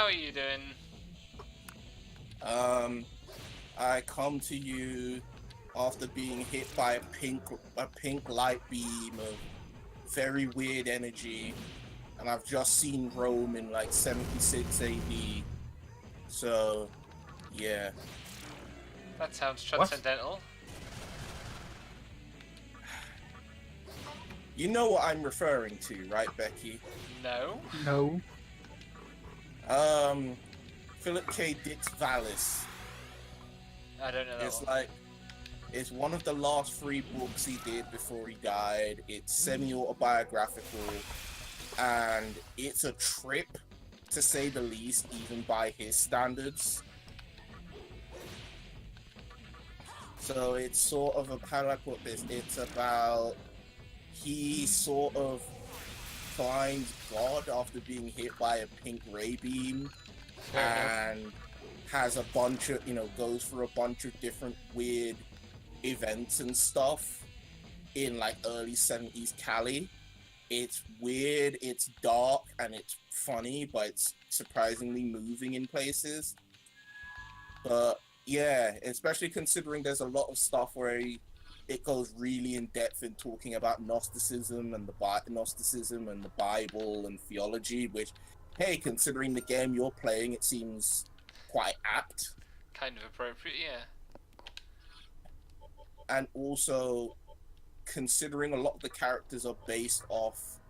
how are you doing? I come to you after being hit by a pink light beam of very weird energy, and I've just seen Rome in like 76 AD. So, yeah. That sounds What? transcendental. You know what I'm referring to, right, Becky? No. No. Philip K. Dick's Valis. I don't know that It's one. like, it's one of the last 3 books he did before he died. It's semi-autobiographical, and it's a trip, to say the least, even by his standards. So it's sort of how do I put this? It's about he sort of finds God after being hit by a pink ray beam, Fair enough. and has a bunch of, goes through a bunch of different weird events and stuff in like early 70s Cali. It's weird, it's dark, and it's funny, but it's surprisingly moving in places. But yeah, especially considering there's a lot of stuff where it goes really in depth in talking about Gnosticism and the Bible and theology, which, hey, considering the game you're playing, it seems quite apt. Kind of appropriate, yeah. And also, considering a lot of the characters are based off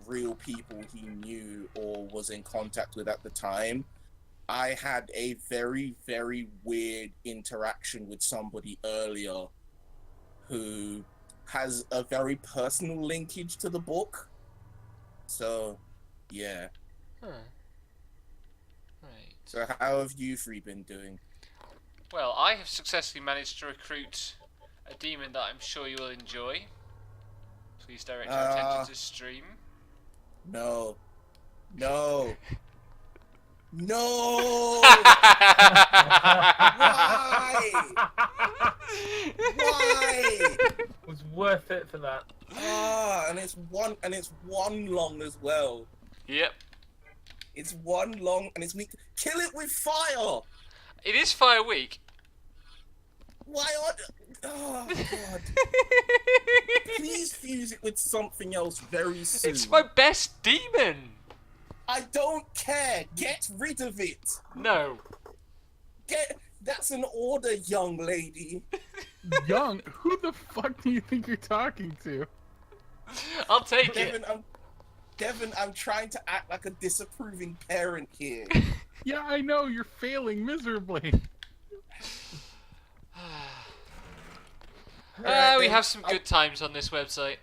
real people he knew or was in contact with at the time, I had a very, very weird interaction with somebody earlier who has a very personal linkage to the book. So, yeah. Huh. Right. So how have you 3 been doing? Well, I have successfully managed to recruit a demon that I'm sure you will enjoy. Please direct your attention to stream. No. No. No! Why? Why? It was worth it for that. And it's one long as well. Yep. It's one long and it's weak. Kill it with fire! It is Fire Week. Why aren't... Oh, God. Please fuse it with something else very soon. It's my best demon. I don't care. Get rid of it. No. That's an order, young lady. Young? Who the fuck do you think you're talking to? I'll take it. Devin, I'm trying to act like a disapproving parent here. Yeah, I know, you're failing miserably. We have some good times on this website.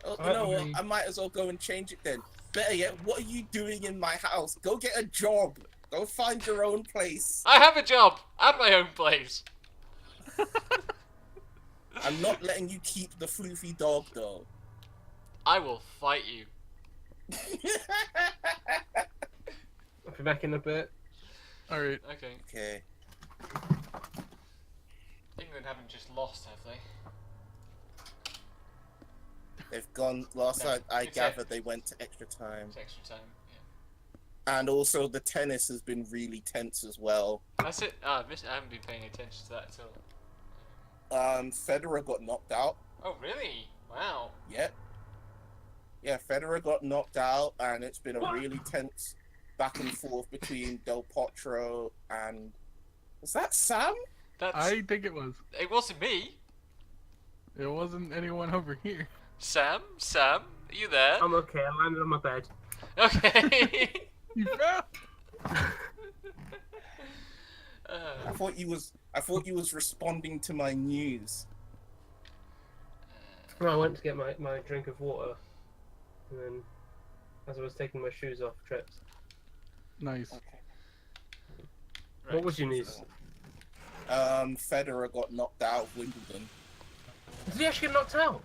Oh, you know what? I might as well go and change it then. Better yet, what are you doing in my house? Go get a job. Go find your own place. I have a job and my own place. I'm not letting you keep the floofy dog, though. I will fight you. I'll be back in a bit. Alright. Okay. Okay. England haven't just lost, have they? They've gone. Last No, I it's gathered, they went to extra time. It's extra time. Yeah. And also, the tennis has been really tense as well. That's it. I haven't been paying attention to that at all. Federer got knocked out. Oh, really? Wow. Yep. Yeah, Federer got knocked out, and it's been a really tense back and forth between Del Potro and... Was that Sam? I think it was. It wasn't me. It wasn't anyone over here. Sam, are you there? I'm okay. I landed on my bed. Okay. You fell? I thought you was responding to my news. No, I went to get my drink of water, and then as I was taking my shoes off, tripped. Nice. Right. What was your news? Federer got knocked out of Wimbledon. Did he actually get knocked out?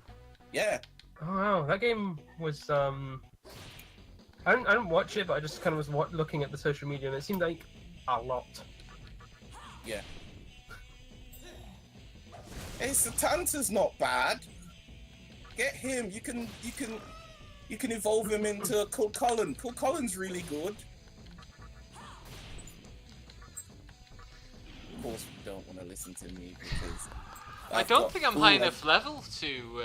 Yeah. Oh wow, that game was I didn't watch it, but I just kind of was looking at the social media, and it seemed like a lot. Yeah. Hey, Satanta's not bad. Get him. You can evolve him into Cullen. Cullen's really good. course you don't want to listen to me because I I've don't got think I'm full high of- enough level to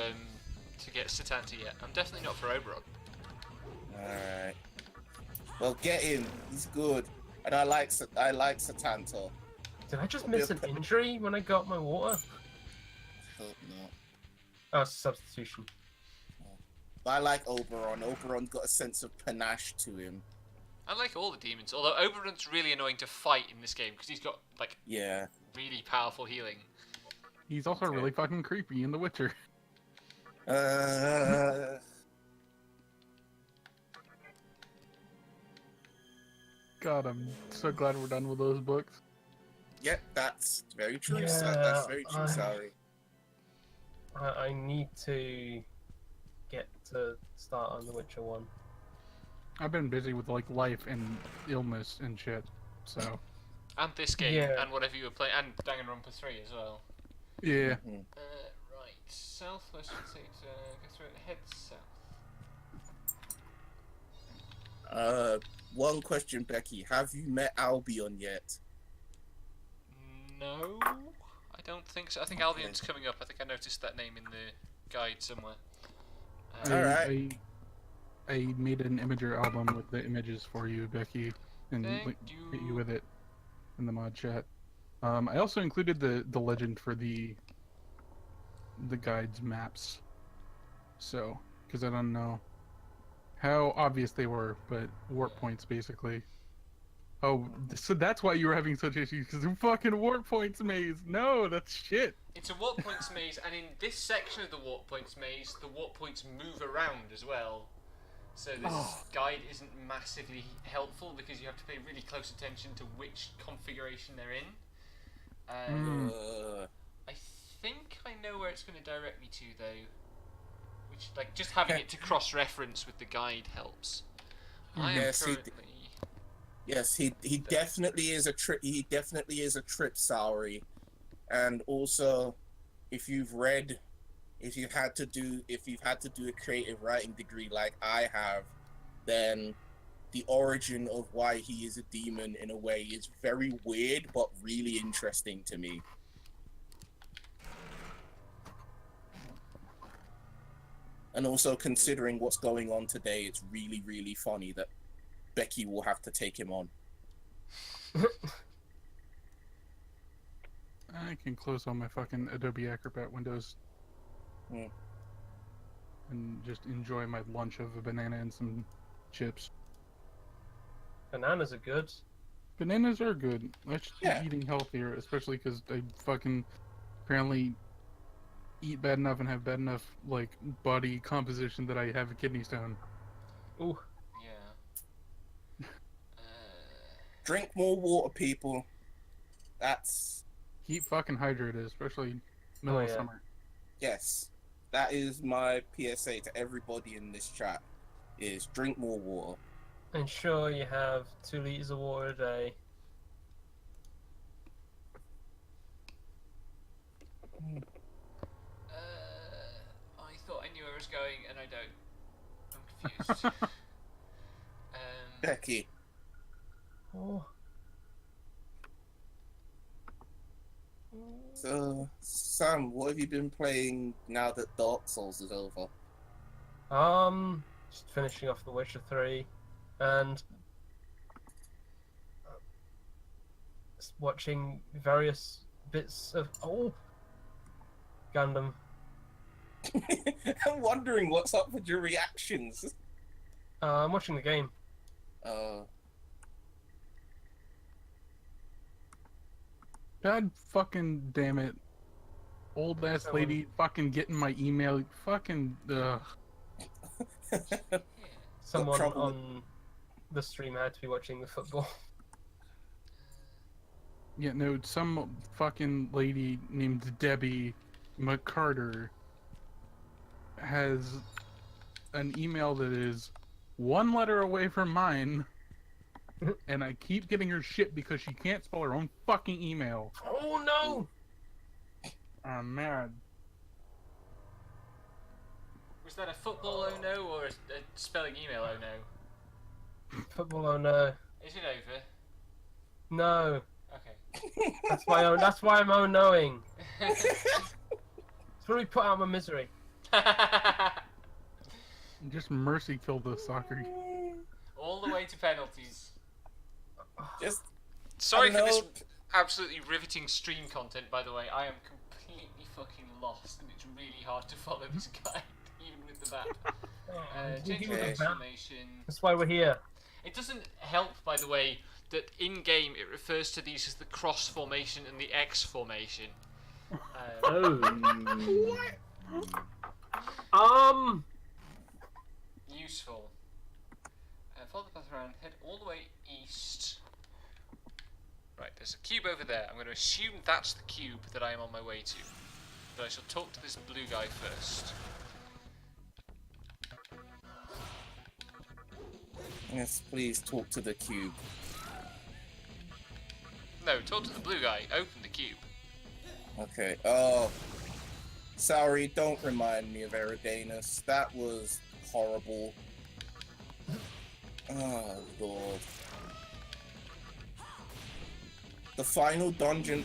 get Satanta yet. I'm definitely not for Oberon. Alright. Well, get him. He's good. And I like Satanta. Did I just miss an injury when I got my water? Hope not. Oh, it's a substitution. But I like Oberon. Oberon's got a sense of panache to him. I like all the demons, although Oberon's really annoying to fight in this game because he's got like Yeah. really powerful healing. He's also Okay. really fucking creepy in The Witcher. God, I'm so glad we're done with those books. Yeah, that's very true. Yeah, That's very true, I- Sally. I need to get to start on The Witcher 1. I've been busy with like life and illness and shit, so And this game, Yeah. and whatever you were playing, and Danganronpa 3 as well. yeah. Mhm. Right, southwest, go through it, head south. One question, Becky. Have you met Albion yet? No, I don't think so. I think Albion's coming up. I think I noticed that name in the guide somewhere. Alright. I made an Imager album with the images for you, Becky, and Thank hit you you. with it in the mod chat. I also included the legend for the guide's maps. So, because I don't know how obvious they were, but warp points basically. Oh, so that's why you were having such issues, because the fucking warp points maze. No, that's shit. It's a warp points maze, and in this section of the warp points maze, the warp points move around as well. So this guide isn't massively helpful because you have to pay really close attention to which configuration they're in. I think I know where it's going to direct me to, though. Which, like, just having it to cross-reference with the guide helps. I am Yes, currently... Yes, he definitely is a trip. He definitely is a trip Sauri, and also, if you've had to do a creative writing degree like I have, then the origin of why he is a demon in a way is very weird but really interesting to me. And also considering what's going on today, it's really, really funny that Becky will have to take him on. I can close all my fucking Adobe Acrobat windows and just enjoy my lunch of a banana and some chips. Bananas are good. Bananas are good. I should Yeah. be eating healthier, especially because I fucking apparently eat bad enough and have bad enough like body composition that I have a kidney stone. Ooh. Yeah. Drink more water, people. That's Keep fucking hydrated, especially middle of yeah. summer. yes. That is my PSA to everybody in this chat: is drink more water. Ensure you have 2 liters of water a day. I thought I knew where I was going, and I don't. I'm confused. Becky, Oh. so Sam, what have you been playing now that Dark Souls is over? Just finishing off The Witcher 3, and watching various bits of Gundam. I'm wondering what's up with your reactions. I'm watching the game. God fucking damn it. Old ass lady fucking getting my email. Fucking Someone trouble with- on the stream had to be watching the football. Yeah, no, some fucking lady named Debbie McCarter has an email that is one letter away from mine, and I keep getting her shit because she can't spell her own fucking email. Oh no! I'm mad. Was that a football oh no, or a spelling email oh no? Football, oh no. Is it over? No. Okay. That's why I'm all-knowing. It's really put out my misery. Just mercy kill the soccer. All the way to penalties. Just Sorry I for this know. absolutely riveting stream content, by the way. I am completely fucking lost, and it's really hard to follow this guy, even with the map. Change Okay. exclamation. That's why we're here. It doesn't help, by the way, that in-game it refers to these as the cross formation and the X formation. Useful. Follow the path around, head all the way east. Right, there's a cube over there. I'm going to assume that's the cube that I am on my way to. But I shall talk to this blue guy first. Yes, please talk to the cube. No, talk to the blue guy. Open the cube. Okay. Oh, sorry. Don't remind me of Eridanus. That was horrible. Oh Lord. The final dungeon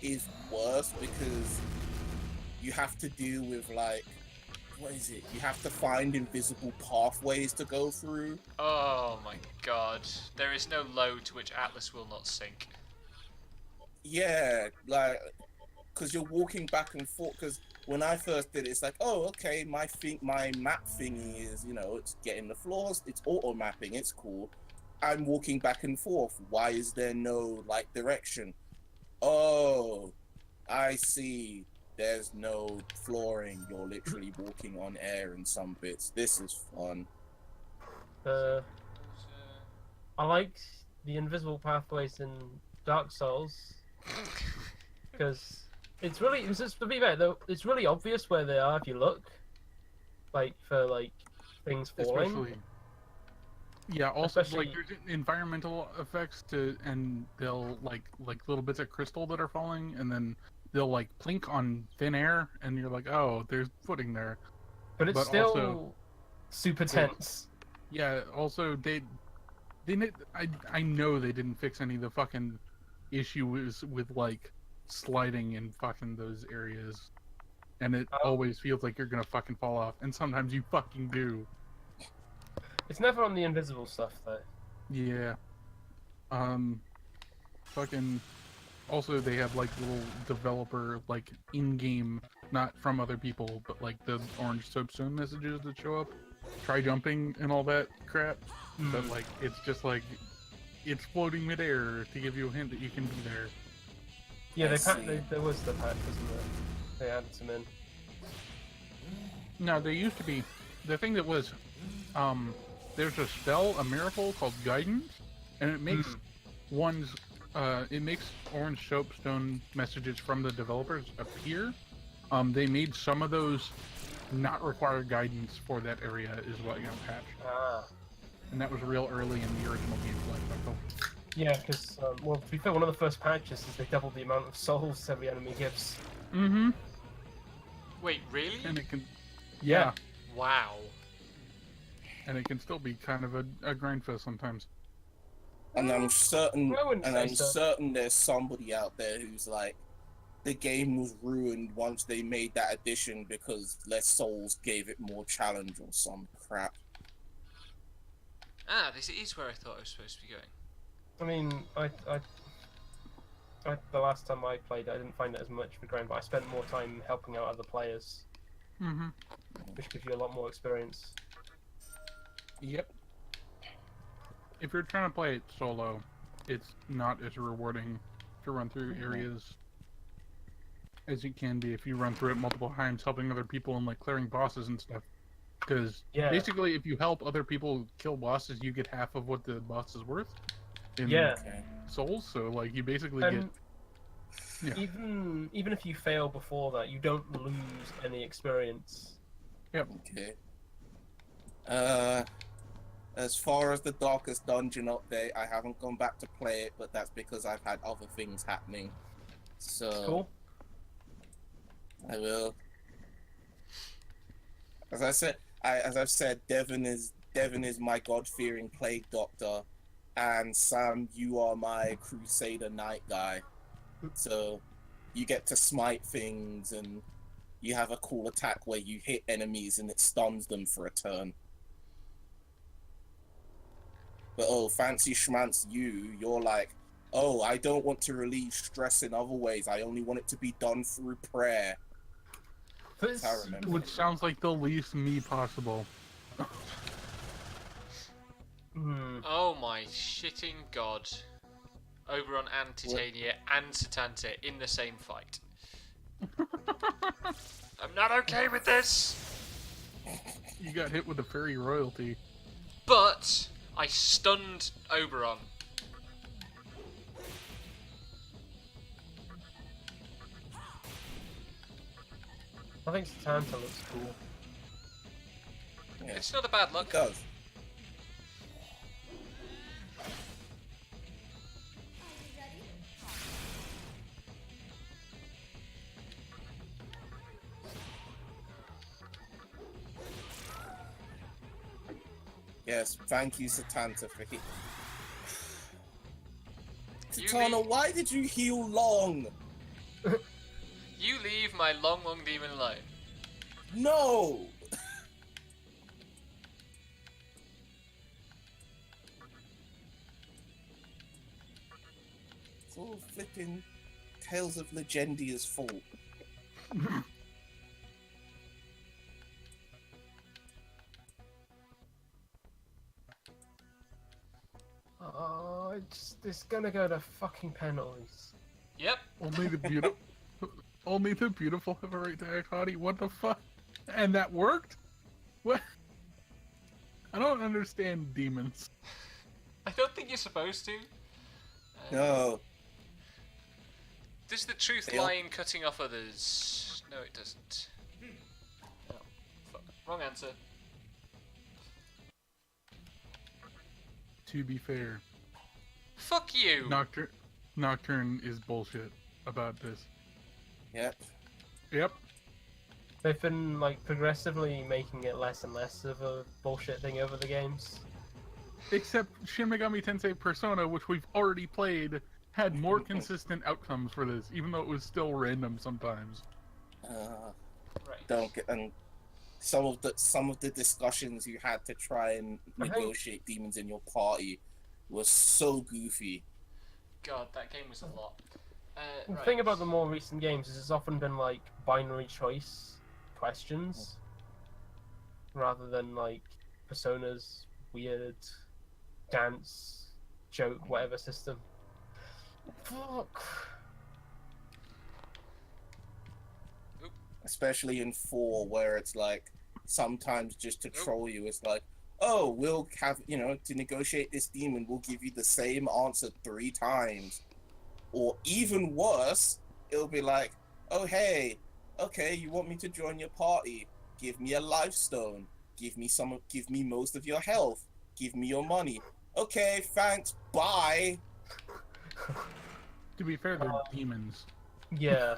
is worse because you have to deal with, like, what is it? You have to find invisible pathways to go through. Oh my god. There is no low to which Atlas will not sink. Yeah, like, because you're walking back and forth. Because when I first did it, it's like, oh, okay, my map thingy is, it's getting the floors, it's auto mapping, it's cool. I'm walking back and forth. Why is there no, like, direction? Oh, I see. There's no flooring. You're literally walking on air in some bits. This is fun. I like the invisible pathways in Dark Souls because it's just to be fair though, it's really obvious where they are if you look, like for like things falling. Especially. Yeah, also Especially- like there's environmental effects and they'll like little bits of crystal that are falling, and then they'll like plink on thin air, and you're like, oh, there's footing there. But it's But still also- super tense. Yeah, also I know they didn't fix any of the fucking issues with like sliding in fucking those areas, and it Oh. always feels like you're gonna fucking fall off, and sometimes you fucking do. It's never on the invisible stuff though. Yeah. Fucking. Also, they have like little developer like in-game, not from other people, but like the orange soapstone messages that show up, try jumping and all that crap. But like, it's just like, it's floating midair to give you a hint that you can be there. Yeah, I see. there was the patch, wasn't there? They added some in. No, there used to be the thing that was, there's a spell, a miracle called Guidance, and it makes it makes orange soapstone messages from the developers appear. They made some of those not require guidance for that area is what got patched, Ah. and that was real early in the original game's life cycle. Yeah, because, well, to be fair, one of the first patches is they doubled the amount of souls every enemy gives. Mm-hmm. Wait, really? And it can, Yeah. Wow. and it can still be kind of a grind fest sometimes. And I'm certain, I wouldn't say so. there's somebody out there who's like, the game was ruined once they made that addition because less souls gave it more challenge or some crap. Ah, this is where I thought I was supposed to be going. I mean, the last time I played, I didn't find it as much of a grind, but I spent more time helping out other players, Mm-hmm. which gives you a lot more experience. Yep. If you're trying to play it solo, it's not as rewarding to run through areas as it can be if you run through it multiple times, helping other people and like clearing bosses and stuff. Because Yeah. basically, if you help other people kill bosses, you get half of what the boss is worth in Yeah. Okay. souls. So like you basically And Yeah. even if you fail before that, you don't lose any experience. Okay. As far as the Darkest Dungeon update, I haven't gone back to play it, but that's because I've had other things happening. So Cool. I will. As I've said, Devin is my God-fearing plague doctor, and Sam, you are my Crusader Knight guy. So you get to smite things, and you have a cool attack where you hit enemies and it stuns them for a turn. But oh, fancy schmance, you're like, oh, I don't want to relieve stress in other ways. I only want it to be done through prayer. That's how I remember. Which sounds like the least me possible. Oh my shitting god. Oberon and Titania and Satanta in the same fight. I'm not okay with this! You got hit with the fairy royalty. But I stunned Oberon. I think Santa looks cool. Yeah, It's not a bad it look. does. Yes, thank you, Satanta, for hitting. You Satana, leave- why did you heal long? You leave my long demon alone. No! It's all flipping Tales of Legendia's fault. Oh, it's gonna go to fucking penalties. Yep. Only the beautiful, only the beautiful have a right to act haughty. What the fuck? And that worked? What? I don't understand demons. I don't think you're supposed to. No. Does the truth They all- lie in cutting off others? No, it doesn't. Oh, fuck. Wrong answer. To be fair, Fuck you! Nocturne is bullshit about this. Yep. Yep. They've been like progressively making it less and less of a bullshit thing over the games. Except Shin Megami Tensei Persona, which we've already played, had more consistent outcomes for this, even though it was still random sometimes. Right. Don't get and some of the discussions you had to try and negotiate demons in your party was so goofy. God, that game was a lot. The Right. thing about the more recent games is it's often been like binary choice questions rather than like Persona's weird dance joke whatever system. Fuck. Especially in 4, where it's like sometimes just to troll you, it's like, oh, we'll have, to negotiate this demon, we'll give you the same answer 3 times. Or even worse, it'll be like, oh, hey, okay, you want me to join your party? Give me a life stone. Give me most of your health. Give me your money. Okay, thanks, bye. To be fair, they're demons. Yeah.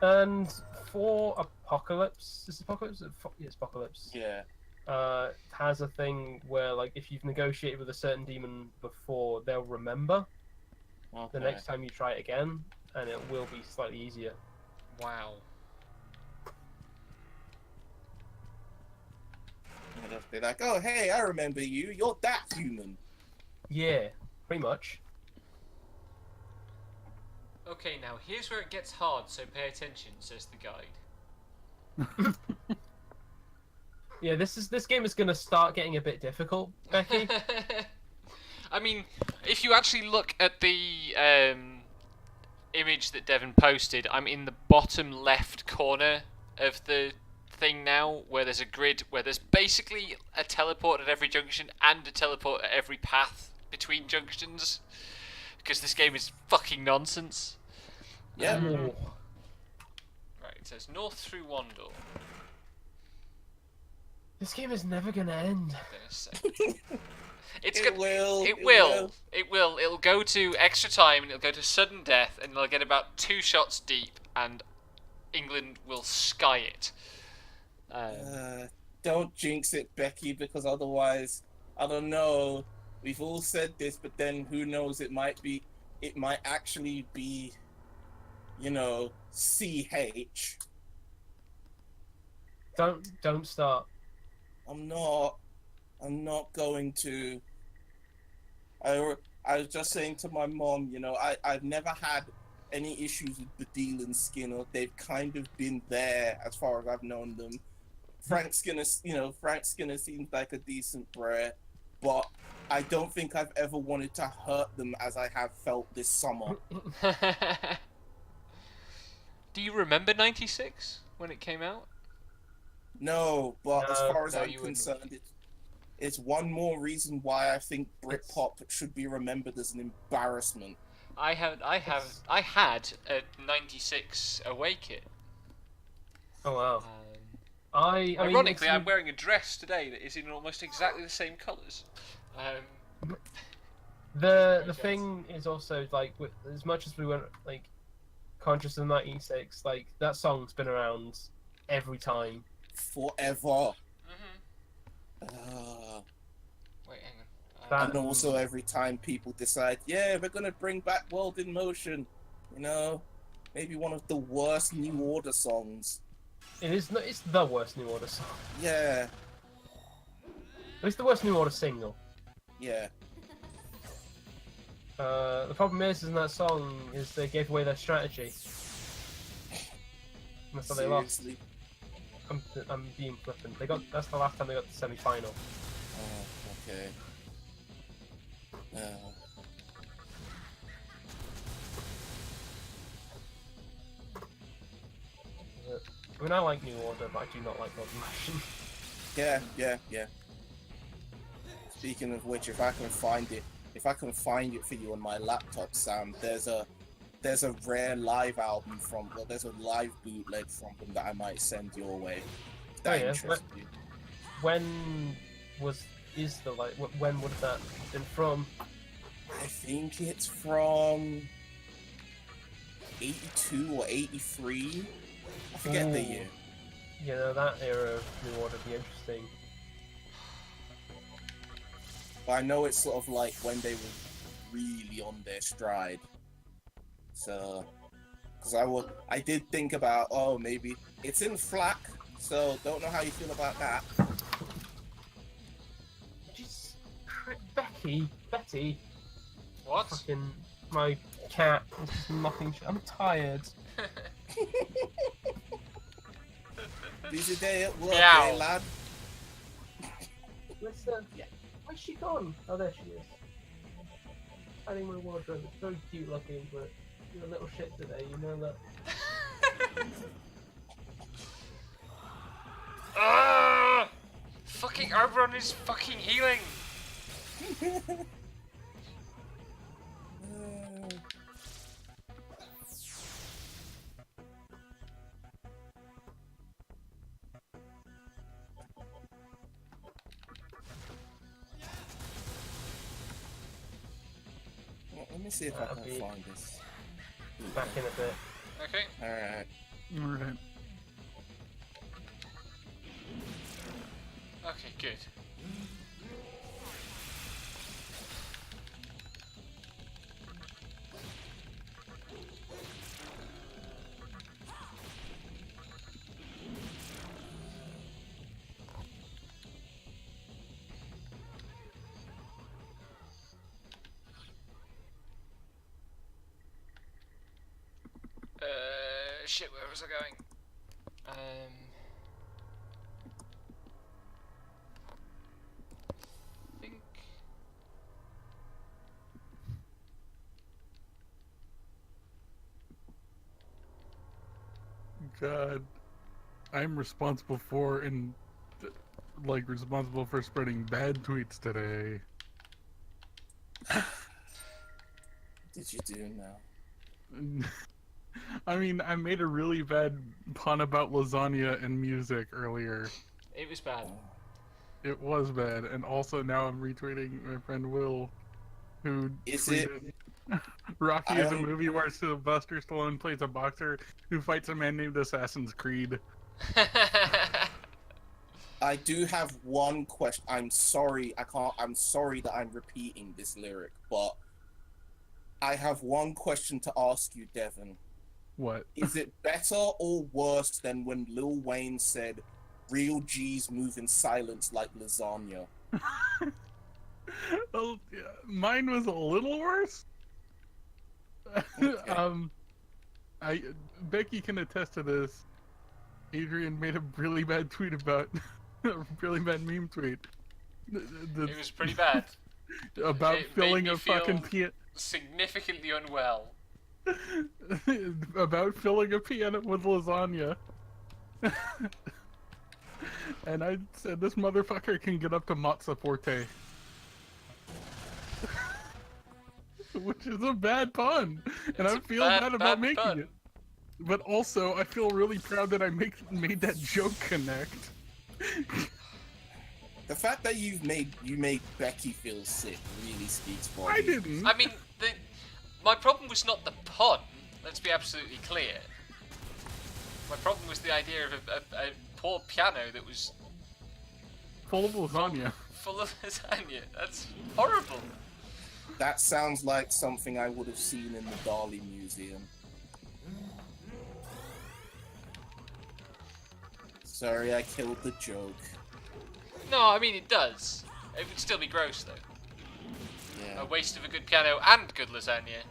And for Apocalypse, is it Apocalypse? Yeah, it's Apocalypse. Yeah. Has a thing where like if you've negotiated with a certain demon before, they'll remember the next time you try it again, and it will be slightly easier. Wow. And they'll be like, oh, hey, I remember you. You're that human. Yeah, pretty much. Okay, now here's where it gets hard, so pay attention, says the guide. Yeah, this game is gonna start getting a bit difficult, Becky. I mean, if you actually look at the image that Devon posted, I'm in the bottom left corner of the thing now, where there's a grid where there's basically a teleport at every junction and a teleport at every path between junctions, because this game is fucking nonsense. Yeah. Ooh. Right, it says north through one door. This game is never gonna end. Then a second. It's It will. It will. It will. It'll go to extra time, and it'll go to sudden death, and they'll get about 2 shots deep, and England will sky it. Don't jinx it, Becky, because otherwise, I don't know. we've all said this, but then who knows? It might actually be, CH. Don't start. I'm not going to. I was just saying to my mom, I've never had any issues with Badil and Skinner. They've kind of been there as far as I've known them. Frank Skinner seems like a decent brer, but I don't think I've ever wanted to hurt them as I have felt this summer. Do you remember '96 when it came out? No, but as No. far as No, I'm you wouldn't. concerned, it's one more reason why I think Britpop should be remembered as an embarrassment. I had a '96 away kit. Oh wow. Um, I mean, Ironically, I'm it's- wearing a dress today that is in almost exactly the same colours. the thing is also like, as much as we weren't like conscious of '96, like that song's been around every time. Forever. Wait, hang on. That- And also every time people decide, yeah, we're gonna bring back World in Motion, maybe one of the worst New Order songs. It's the worst New Order song. Yeah, It's the worst New Order single. yeah. The problem is in that song is they gave away their strategy. That's how they lost. Seriously. I'm being flippant. That's the last time they got to the semi-final. Oh, okay. I mean, I like New Order, but I do not like World in Motion. Yeah. Speaking of which, if I can find it for you on my laptop, Sam, there's a rare live album there's a live bootleg from them that I might send your way. If that interests you. When would that have been from? I think it's from 82 or 83. I forget the Ooh. year. That era of New Order would be interesting. But I know it's sort of like when they were really on their stride. So, because I did think about, maybe it's in FLAC, so don't know how you feel about that. Just Betty, What? fucking my cat is just knocking. I'm tired. Busy day at work, Meow. lad. Listen, Yeah. where's she gone? Oh, there she is. Hiding my wardrobe. It's very cute looking, but you're a little shit today. You know that. Fucking Oberon is fucking healing. Let me see if I That'll can be- find this. Back in a bit. Okay. Alright. Alright. Okay, good. Shit, where was I going? Think. God, I'm responsible responsible for spreading bad tweets today. What did you do now? I mean, I made a really bad pun about lasagna and music earlier. It was bad. It was bad, and also now I'm retweeting my friend Will, who Is it- tweeted, Rocky I is a don't- movie where Sylvester Stallone plays a boxer who fights a man named Assassin's Creed. I do have one question. I'm sorry, I can't. I'm sorry that I'm repeating this lyric, but I have one question to ask you, Devon. What? Is it better or worse than when Lil Wayne said, "Real G's move in silence like lasagna"? Well, yeah, mine was a little worse. Okay. I Becky can attest to this. Adrian made a really bad tweet about a really bad meme tweet. It was pretty bad. About It made filling me a fucking feel significantly unwell. about filling a piano with lasagna. And I said this motherfucker can get up to matzo forte. Which is a bad pun. And It's I a feel bad about making pun. it. But also, I feel really proud that I made that joke connect. The fact that you made Becky feel sick really speaks for I you. didn't. I mean, my problem was not the pun. Let's be absolutely clear. My problem was the idea of a poor piano that was Full of lasagna. full of lasagna. That's horrible. That sounds like something I would have seen in the Dali Museum. Sorry, I killed the joke. No, I mean it does. It would still be gross though. Yeah. A waste of a good piano and good lasagna.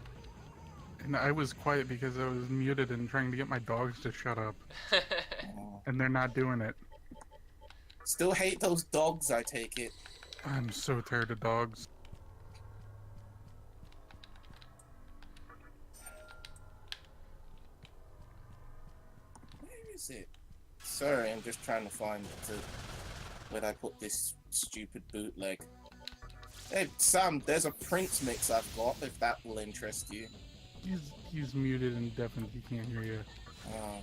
And I was quiet because I was muted and trying to get my dogs to shut up. Oh. And they're not doing it. Still hate those dogs, I take it. I'm so tired of dogs. Where is it? Sorry, I'm just trying to find where I put this stupid bootleg. Hey, Sam, there's a Prince mix I've got, if that will interest you. He's muted and deafened. He can't hear you. Oh.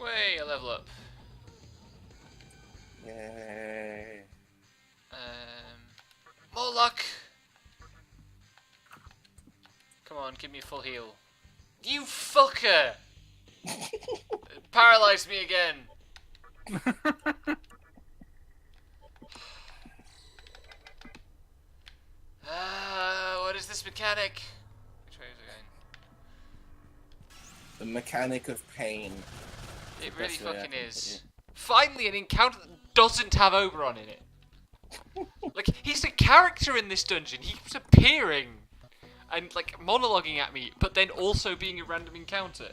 Way a level up. Yay. More luck. Come on, give me a full heal. You fucker! Paralyzed me again. What is this mechanic? Which way is it going? The mechanic of pain. It really Best way I fucking can put is. it. Finally, an encounter that doesn't have Oberon in it. Like, he's a character in this dungeon. He keeps appearing and, like, monologuing at me, but then also being a random encounter.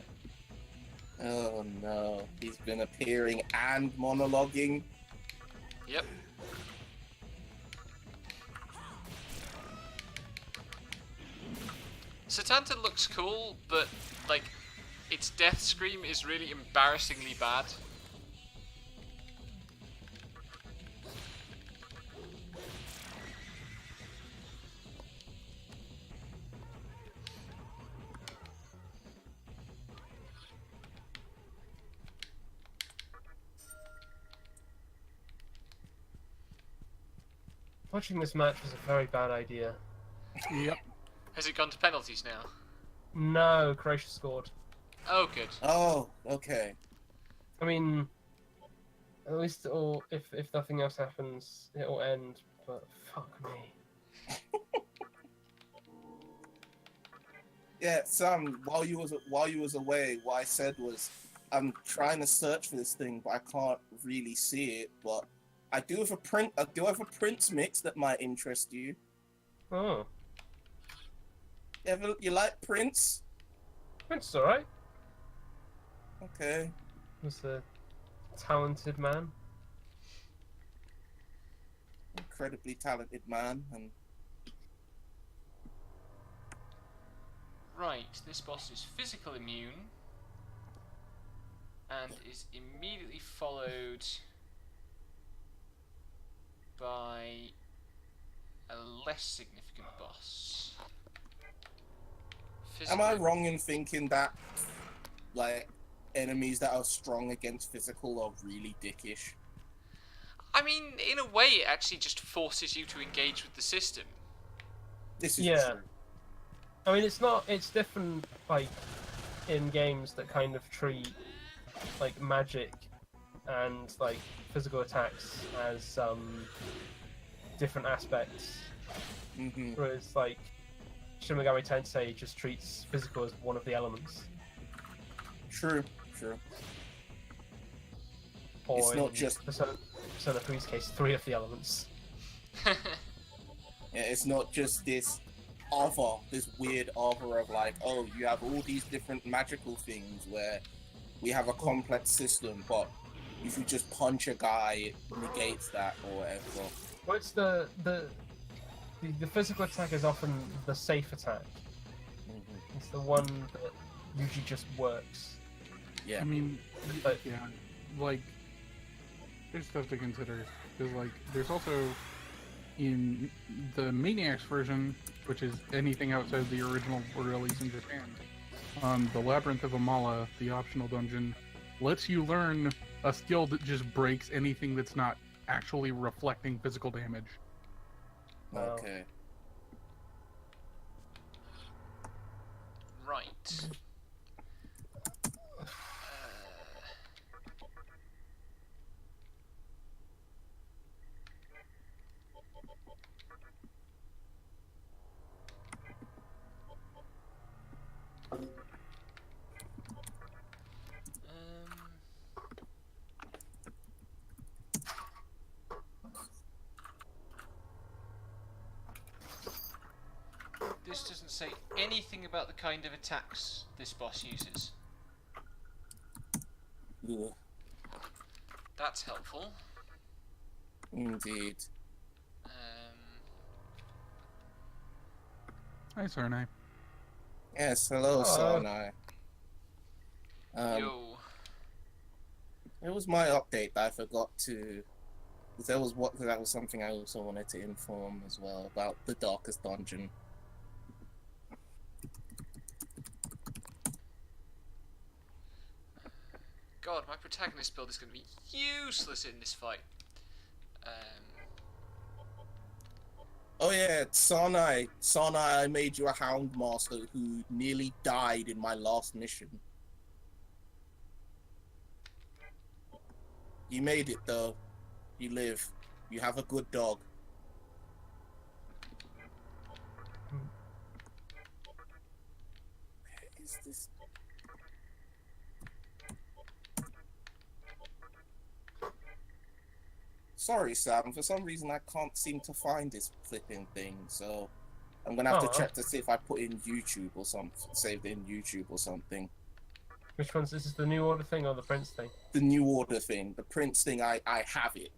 Oh no, he's been appearing and monologuing. Yep. Satanta looks cool, but, like, its death scream is really embarrassingly bad. Watching this match was a very bad idea. Yep. Has it gone to penalties now? No, Croatia scored. Oh, good. Oh, okay. I mean, at least it'll, if nothing else happens, it'll end. But fuck me. Yeah, Sam. While you was away, what I said was, I'm trying to search for this thing, but I can't really see it. But I do have a Prince mix that might interest you. Oh, You like Prince? it's alright. Okay. He's a talented man. Incredibly talented man, and Right, this boss is physical immune and is immediately followed by a less significant boss. Am I Physical- wrong in thinking that, like, enemies that are strong against physical are really dickish? I mean, in a way, it actually just forces you to engage with the system. This is Yeah. true. I mean, it's different, like, in games that kind of treat, like, magic and, like, physical attacks as, different aspects. Hmm. Whereas, like, Shin Megami Tensei just treats physical as one of the elements. True, true. Or It's not in just- Persona 3's case, 3 of the elements. Yeah, it's not just this weird other of like, oh, you have all these different magical things where we have a complex system, but if you just punch a guy, it negates that or whatever. Well, it's the physical attack is often the safe attack. Mhm. It's the one that usually just works. Yeah. I mean, But- yeah, like there's stuff to consider because like there's also in the Maniacs version, which is anything outside the original release in Japan. The Labyrinth of Amala, the optional dungeon, lets you learn a skill that just breaks anything that's not actually reflecting physical damage. Wow. Okay. Right. This doesn't say anything about the kind of attacks this boss uses. Ugh. That's helpful. Indeed. Hi, Sarnai. Yes, hello, Hello. Sanai. Yo. It was my update that I forgot to. That was something I also wanted to inform as well about the Darkest Dungeon. God, my protagonist build is going to be useless in this fight. Oh yeah, Sanai, I made you a Houndmaster who nearly died in my last mission. You made it though. You live. You have a good dog. Where is this? Sorry, Sam. For some reason, I can't seem to find this flipping thing. So I'm gonna have to check to see if I put in YouTube or something, saved it in YouTube or something. Which one's this? Is the New Order thing or the Prince thing? The New Order thing, the Prince thing, I have it,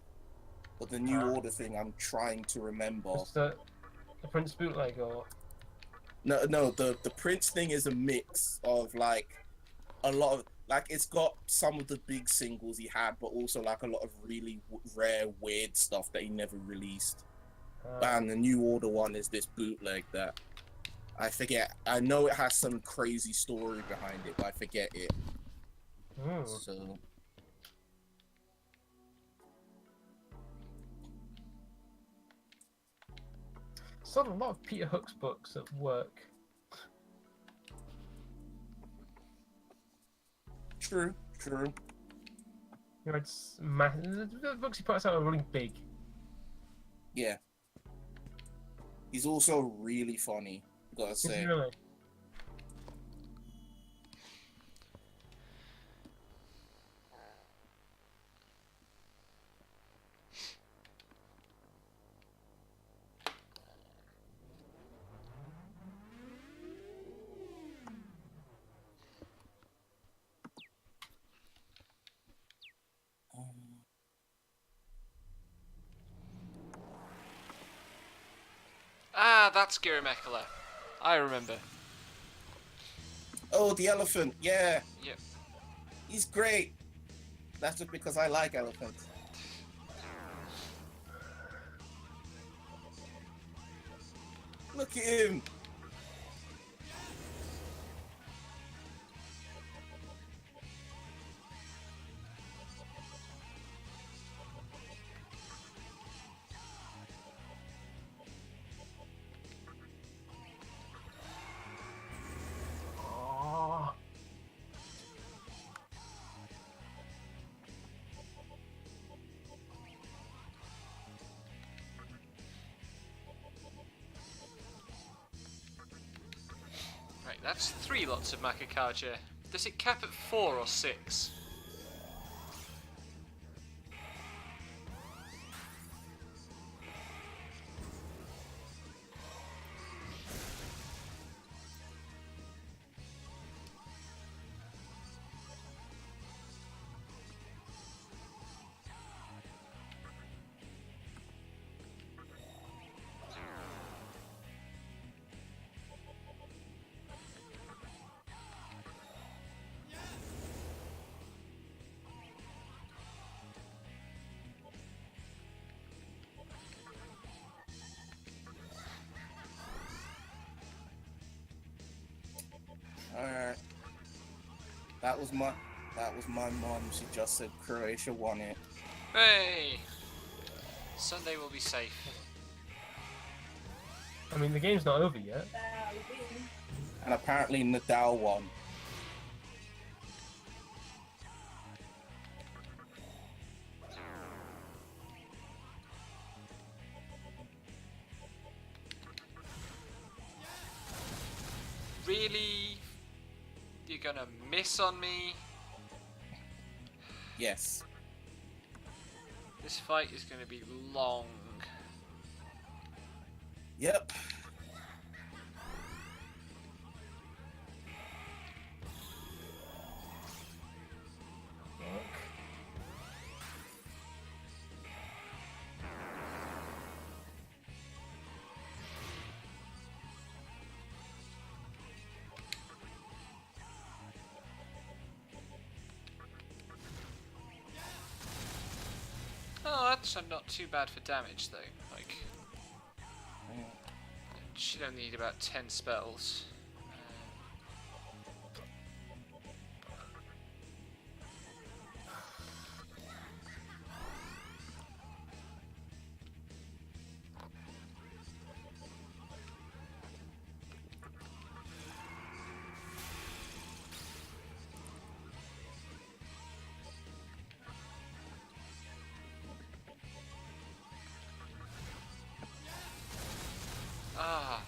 but the New Ah. Order thing, I'm trying to remember. It's the Prince bootleg or No, the Prince thing is a mix of like a lot of like it's got some of the big singles he had, but also like a lot of really rare, weird stuff that he never released. And the New Order one is this bootleg that I forget. I know it has some crazy story behind it, but I forget it. So Saw a lot of Peter Hook's books at work. true. You know, it's the books he puts out are really big. Yeah. He's also really funny, gotta Is say. he really? Ah, that's Girimekala. I remember. Oh, the elephant, yeah. Yep. He's great. That's just because I like elephants. Look at him. Oh. Right, that's 3 lots of Makakaja. Does it cap at 4 or 6? Alright. That was my mom. She just said Croatia won it. Hey! Sunday will be safe. I mean, the game's not over yet. And apparently Nadal won. Really? You're gonna miss on me? Yes. This fight is gonna be long. Yep. Oh, that's not too bad for damage though. Like, should only need about 10 spells. Ah.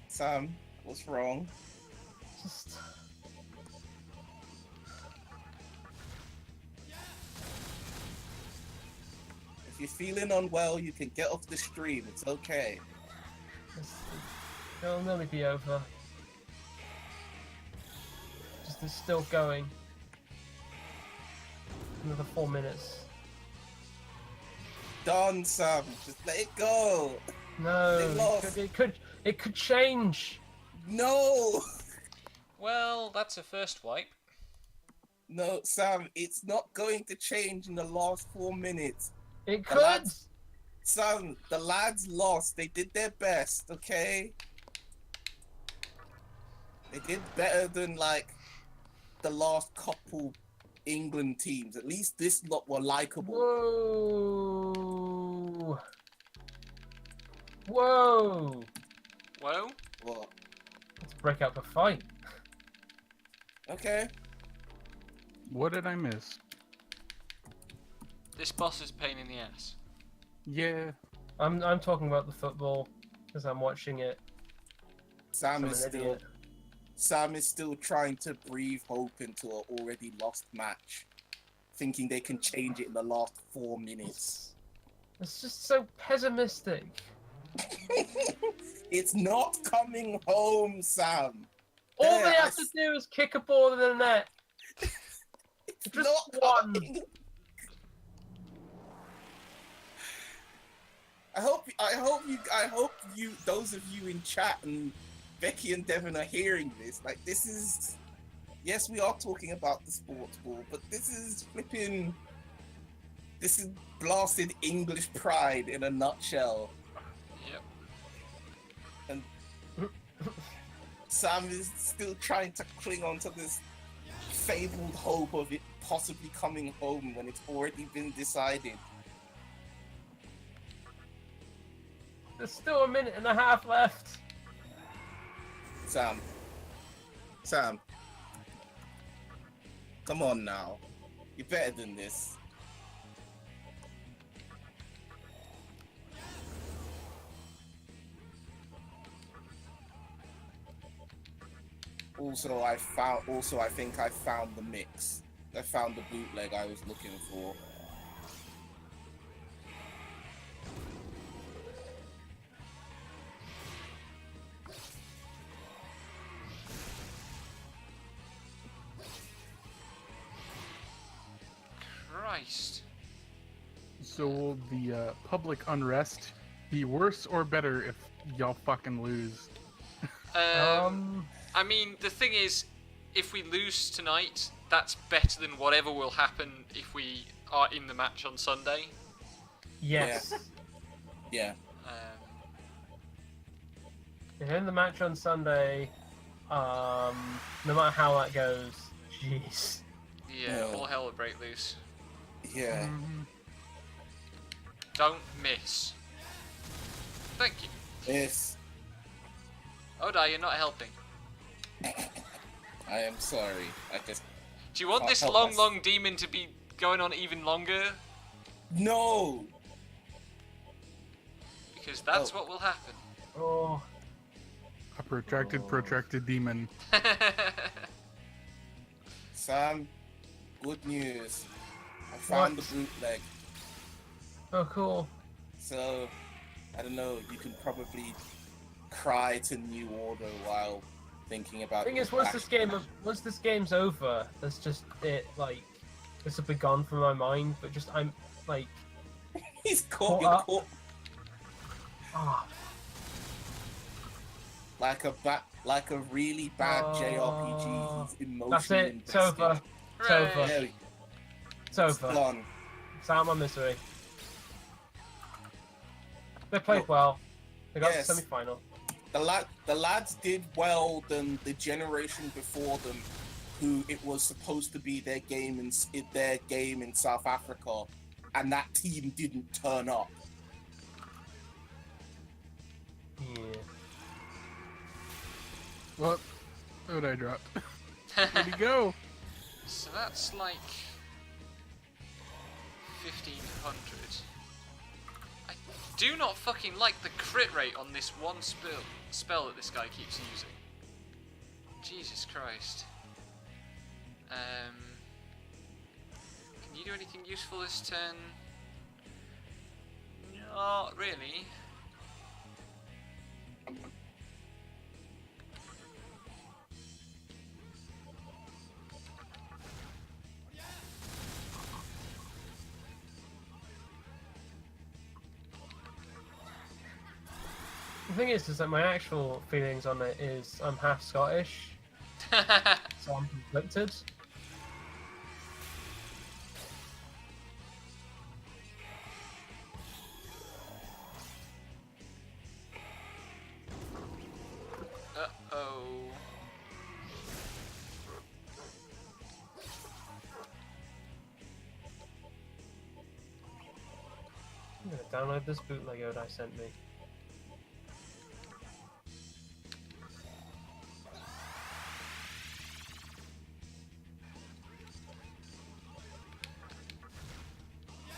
Sam, what's wrong? Just... If you're feeling unwell, you can get off the stream. It's okay. It'll nearly be over. Just it's still going. Another 4 minutes. Done, Sam. Just let it go. No, They lost. it could change. No. Well, that's a first wipe. No, Sam. It's not going to change in the last 4 minutes. It The could. lads- Sam, the lads lost. They did their best, okay? They did better than, like, the last couple England teams. At least this lot were likable. Whoa. Whoa. Whoa. What? Let's break out the fight. Okay. What did I miss? This boss is a pain in the ass. Yeah. I'm talking about the football because I'm watching it. Sam I'm is an still idiot. Sam is still trying to breathe hope into an already lost match, thinking they can change it in the last 4 minutes. It's just so pessimistic. It's not coming home, Sam. All There, they have to do is kick a ball in the net. It's just not one. coming. I hope you, those of you in chat and Becky and Devon are hearing this. Like, this is, yes, we are talking about the sports ball, but this is blasted English pride in a nutshell. Yep. And Sam is still trying to cling on to this fabled hope of it possibly coming home when it's already been decided. There's still a minute and a half left. Sam, come on now. You're better than this. Also, I think I found the mix. I found the bootleg I was looking for. Christ. So will the public unrest be worse or better if y'all fucking lose? I mean, the thing is, if we lose tonight, that's better than whatever will happen if we are in the match on Sunday. Yes. Yeah. If you're in the match on Sunday, no matter how that goes, jeez. Yeah, all hell will break loose. Yeah. Don't miss. Thank you. Yes. Oda, you're not helping. I am sorry. I just. Do you want Can't this help long, us. long demon to be going on even longer? No! Because that's Oh. what will happen. Oh, A protracted demon. Sam, good news. I found What? the bootleg. oh, cool. So, I don't know, you can probably cry to New Order while thinking about Thing your is, once back- this game's over, that's just it. Like, this will be gone from my mind. But just I'm like, He's Caught caught, up. caught ah, like a really bad Oh. JRPG. He's emotionally that's it. It's invested. over. It's Hooray. over. There we go. It's over. Done. It's out of my misery. They played Look, well. They got yes. to the semi-final. The lads did well than the generation before them, who it was supposed to be their game in South Africa, and that team didn't turn up. Yeah. What? What I dropped? Where'd he go? So that's like 1500. I do not fucking like the crit rate on this one spell that this guy keeps using. Jesus Christ. Can you do anything useful this turn? Not really. The thing is that my actual feelings on it is I'm half Scottish, so I'm conflicted. Uh-oh. I'm gonna download this bootleg Odai sent me.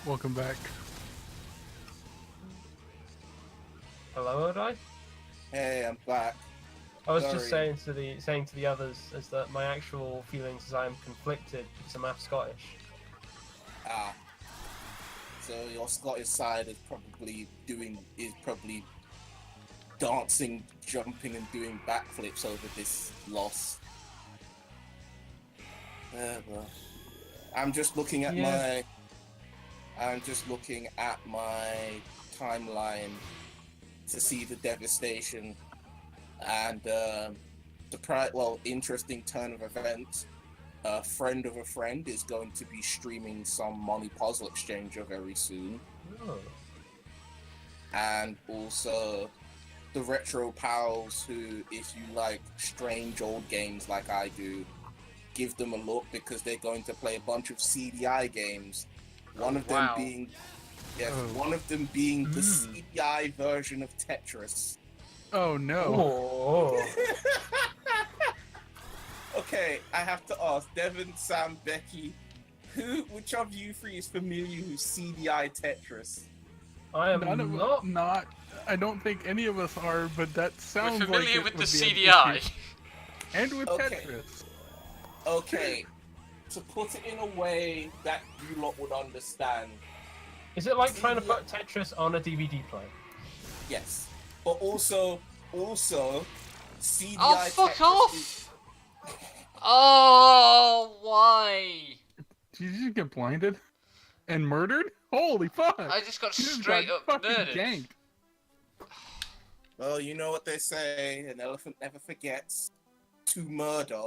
Welcome back. Hello, Odai? Hey, I'm back. I was just Sorry. saying to the others is that my actual feelings is I'm conflicted because I'm half Scottish. Ah. So your Scottish side is probably dancing, jumping, and doing backflips over this loss. Well, I'm just looking at Yeah. my timeline to see the devastation and interesting turn of events. A friend of a friend is going to be streaming some money puzzle exchanger very soon. Oh. And also the Retro Pals, who, if you like strange old games like I do, give them a look because they're going to play a bunch of CDI games. One of them being the CDI version of Tetris. Oh no. Oh. Okay, I have to ask, Devin, Sam, Becky, which of you three is familiar with CDI Tetris? I am Not. I don't think any of us are, but that sounds We're like familiar it with the would be an CDI. issue. And with Okay. Tetris. Okay, to put it in a way that you lot would understand, Is it like trying to put Tetris on a DVD player? yes. But also, CDI Oh, fuck Tetris off! is... Oh, why? Did you just get blinded? And murdered? Holy fuck! I just got You just straight got up fucking murdered. ganked. Well, you know what they say, an elephant never forgets to murder.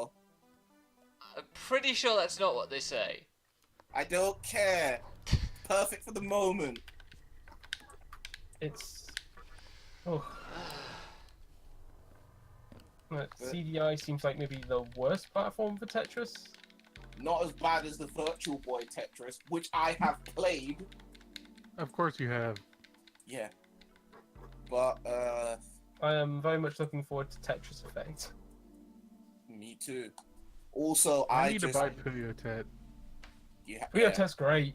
I'm pretty sure that's not what they say. I don't care. Perfect for the moment. It's... Oh. CDI seems like maybe the worst platform for Tetris. Not as bad as the Virtual Boy Tetris, which I have played. Of course you have. Yeah. But, I am very much looking forward to Tetris Effect. me too. Also, I I need just... to buy Puyo-Tet. Yeah, Puyo Tet's great.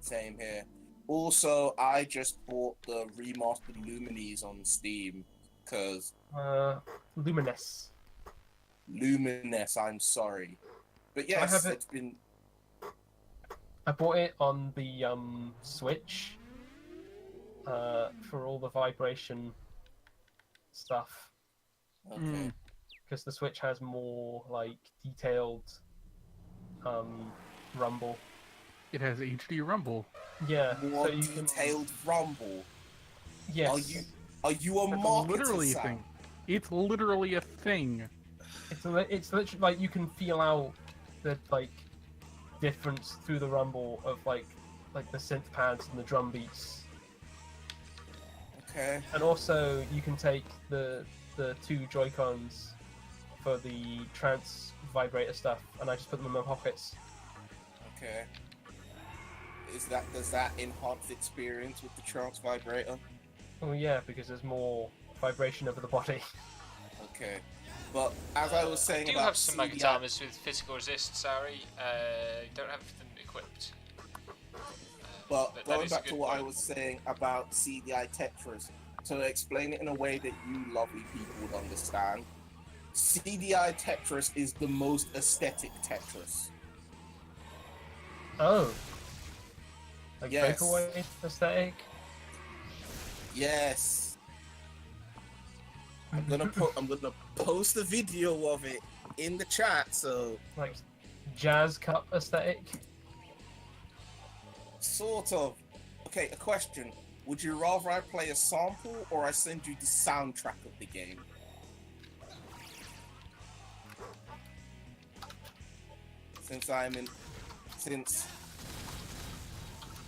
same here. Also, I just bought the remastered Lumines on Steam, because... Luminous. Lumines, I'm sorry. But yes, have it. it's been... I bought it on the Switch for all the vibration stuff, Okay. because the Switch has more like detailed rumble. It has HD Rumble. Yeah, More so you can. detailed rumble. Yes, Are you a It's marketer, literally a Sam? thing. It's literally a thing. it's literally like you can feel out the like difference through the rumble of like the synth pads and the drum beats. Okay. And also, you can take the two Joy-Cons for the trance vibrator stuff, and I just put them in my pockets. Okay. Does that enhance the experience with the trance vibrator? Oh yeah, because there's more vibration over the body. Okay. But as I was I saying do about have some CDI Magatamas with physical resist, sorry. Don't have them equipped. But that going is a back to good what I point. was saying about CDI Tetris, to explain it in a way that you lovely people would understand, CDI Tetris is the most aesthetic Tetris. Oh. Like Yes. breakaway aesthetic? Yes. I'm gonna post a video of it in the chat, so Like jazz cup aesthetic? sort of. Okay, a question. Would you rather I play a sample or I send you the soundtrack of the game? Since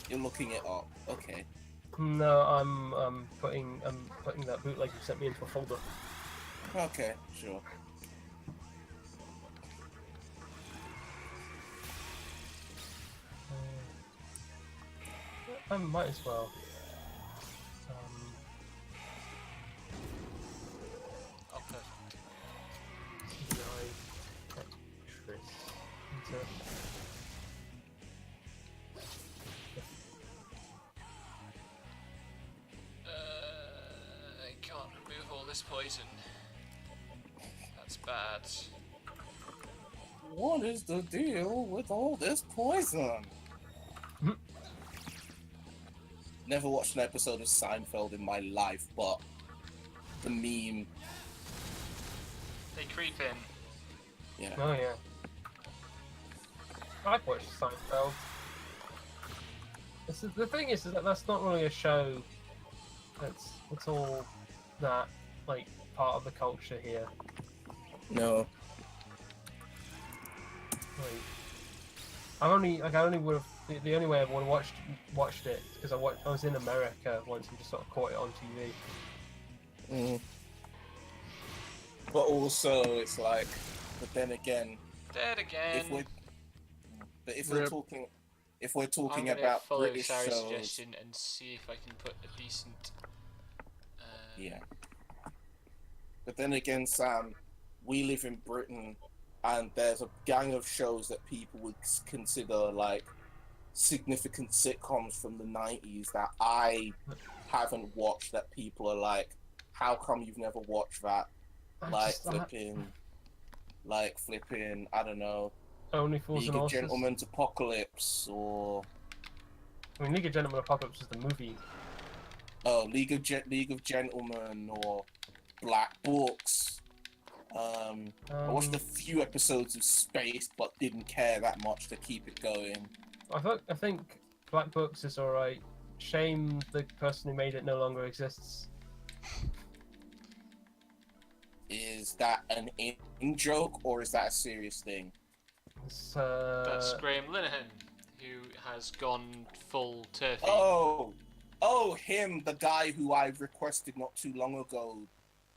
you're looking it up. Okay. No, I'm putting that bootleg you sent me into a folder. Okay, sure. I might as well. Oh, perfect. CDI Tetris. Enter. I can't remove all this poison. That's bad. What is the deal with all this poison? Never watched an episode of Seinfeld in my life, but the meme, They creep in. yeah. Oh yeah. I've watched Seinfeld. The thing is that that's not really a show It's all that like part of the culture here. No. Like, I only would have the only way I would have watched it because I was in America once and just sort of caught it on TV. But also, it's like, but then again, Dead again. if Rip. we're I'm talking gonna about follow British Sarah's shows, suggestion and see if I can put a decent. yeah. But then again, Sam, we live in Britain, and there's a gang of shows that people would consider like significant sitcoms from the 90s that I haven't watched, that people are like, how come you've never watched that? Like flipping, I don't know, Only Fools League and of Horses. Gentlemen's Apocalypse, or I mean, League of Gentlemen Apocalypse is the movie. League of Gentlemen, or Black Books. I watched a few episodes of Spaced, but didn't care that much to keep it going. I think Black Books is alright. Shame the person who made it no longer exists. Is that an in joke, or is that a serious thing? It's, That's Graham Linehan, who has gone full turfy. Oh, him, the guy who I requested not too long ago.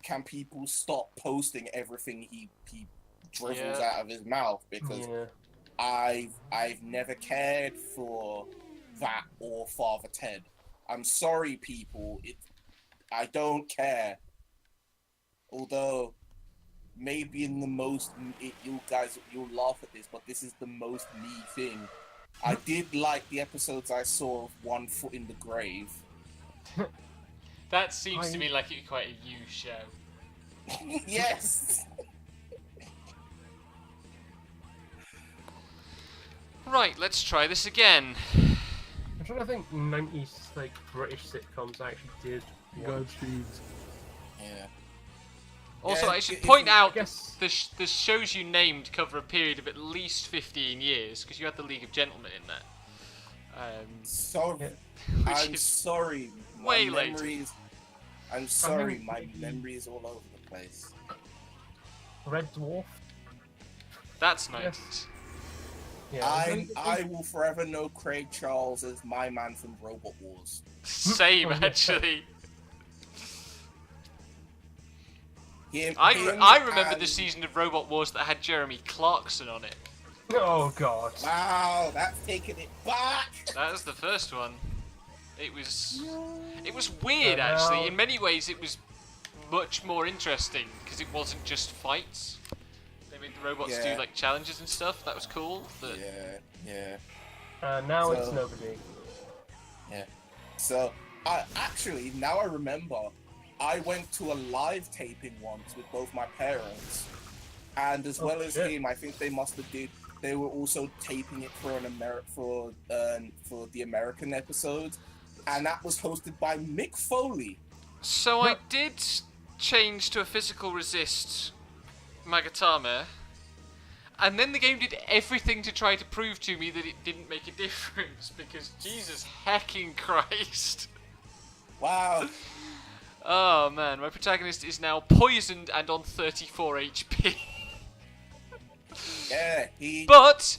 Can people stop posting everything he dribbles out of his mouth? Because I've never cared for that or Father Ted. I'm sorry, people. I don't care. Although, maybe in the most, you'll laugh at this, but this is the most me thing. I did like the episodes I saw of One Foot in the Grave. That seems to me like it's quite a you show. Yes! Right, let's try this again. I'm trying to think 90s like British sitcoms I actually did. Godspeed. Yeah. Also, Yeah, I should if point you- out guess- the shows you named cover a period of at least 15 years, because you had the League of Gentlemen in that. So, Yeah. I'm is sorry. My way later. memories. I'm sorry, my memory is all over the place. Red Dwarf. That's nice. Yeah. I will forever know Craig Charles as my man from Robot Wars. Same, Oh, yeah. actually. Him I remember the and- season of Robot Wars that had Jeremy Clarkson on it. Oh god. Wow, that's taking it back. That was the first one. It was weird, Now- actually. In many ways, it was much more interesting because it wasn't just fights. They made the robots Yeah. do like challenges and stuff. That was cool. But Yeah. Now So- it's nobody. So, actually, now I remember, I went to a live taping once with both my parents, and as well as shit. him, I think they must have did. They were also taping it for for the American episodes, and that was hosted by Mick Foley. so I did change to a physical resist Magatama, and then the game did everything to try to prove to me that it didn't make a difference because Jesus hecking Christ. Wow. Oh man, my protagonist is now poisoned and on 34 HP. Yeah, he. But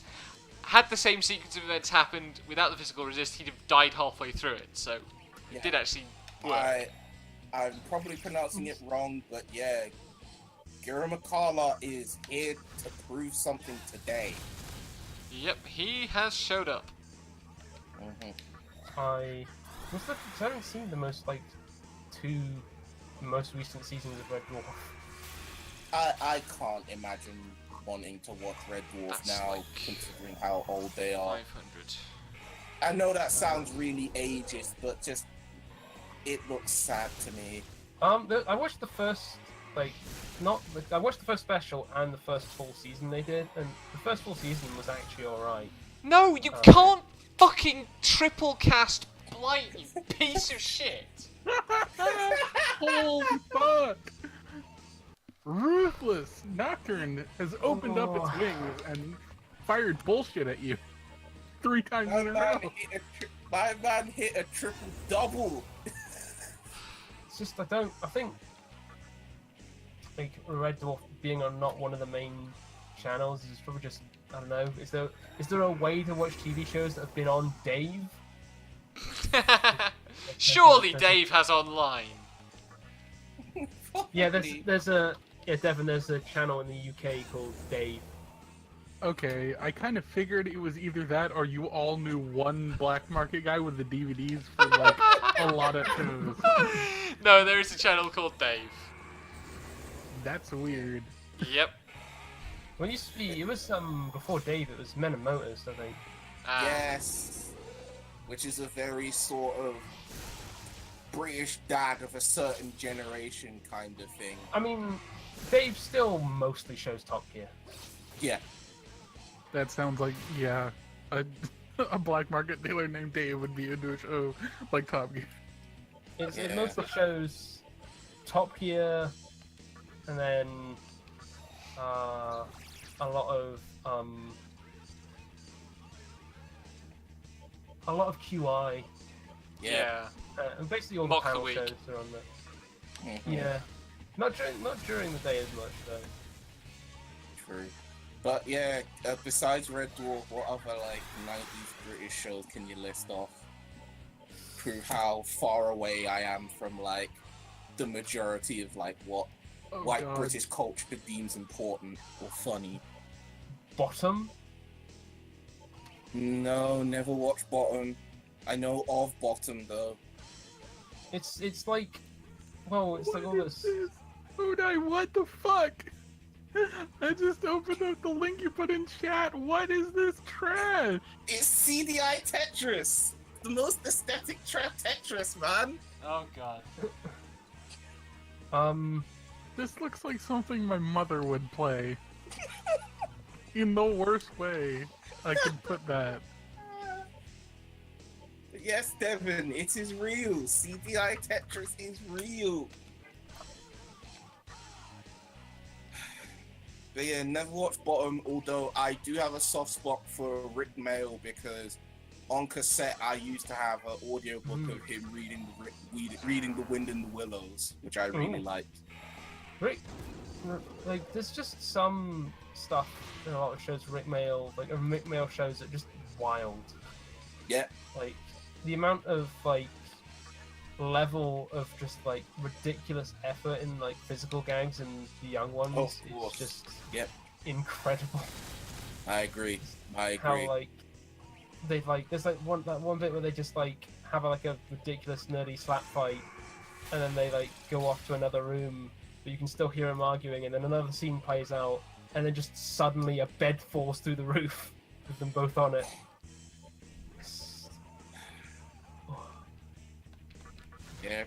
had the same sequence of events happened without the physical resist, he'd have died halfway through it. So Yeah. it did actually work. I'm probably pronouncing it wrong, but yeah, Gura Makala is here to prove something today. Yep, he has showed up. I haven't seen the two most recent seasons of Red Dwarf. I can't imagine wanting to watch Red Dwarf That's now, like considering how old they are. 500. I know that sounds really ageist, but just it looks sad to me. I watched the first I watched the first special and the first full season they did, and the first full season was actually alright. No, you can't fucking triple cast Blight, you piece of shit. Holy fuck! Ruthless Nocturne has opened up its wings and fired bullshit at you 3 times in a row. My man hit a triple double. it's just I think like Red Dwarf being on not one of the main channels is probably just I don't know. Is there a way to watch TV shows that have been on Dave? Surely Dave has online. Yeah, there's a Devin. There's a channel in the UK called Dave. Okay, I kind of figured it was either that or you all knew one black market guy with the DVDs for like a lot of shows. No, there is a channel called Dave. That's weird. Yep. Well, it used to be. It was before Dave. It was Men and Motors, I think. Yes, which is a very sort of British dad of a certain generation kind of thing. I mean, Dave still mostly shows Top Gear. Yeah. That sounds like, yeah, a black market dealer named Dave would be into a show like Top Gear. It mostly shows Top Gear, and then a lot of QI. Yeah. And basically all the Mock the panel Week. shows are on there. Mhm. Yeah, not during the day as much though. True. But yeah, besides Red Dwarf, what other like 90s British shows can you list off? Prove how far away I am from like the majority of like what Oh, white God. British culture deems important or funny. Bottom. No, never watched Bottom. I know of Bottom though. It's like, well, it's like all What is this. this? Udai, what the fuck? I just opened up the link you put in chat. What is this trash? It's CDI Tetris! The most aesthetic Tetris, man! Oh god. This looks like something my mother would play. In the worst way I could put that. Yes, Devin, it is real. CDI Tetris is real. But yeah, never watched Bottom, although I do have a soft spot for Rick Mail because on cassette I used to have an audiobook of him reading The Wind in the Willows, which I really liked. Rick, like there's just some stuff in a lot of shows. Rick Mail shows that are just wild. Yeah. Like the amount of like level of just like ridiculous effort in like physical gags and the young ones Oh, is of course. just Yep. incredible. I agree. How like they've like there's like one bit where they just like have like a ridiculous nerdy slap fight, and then they like go off to another room, but you can still hear them arguing, and then another scene plays out, and then just suddenly a bed falls through the roof with them both on it. Yeah.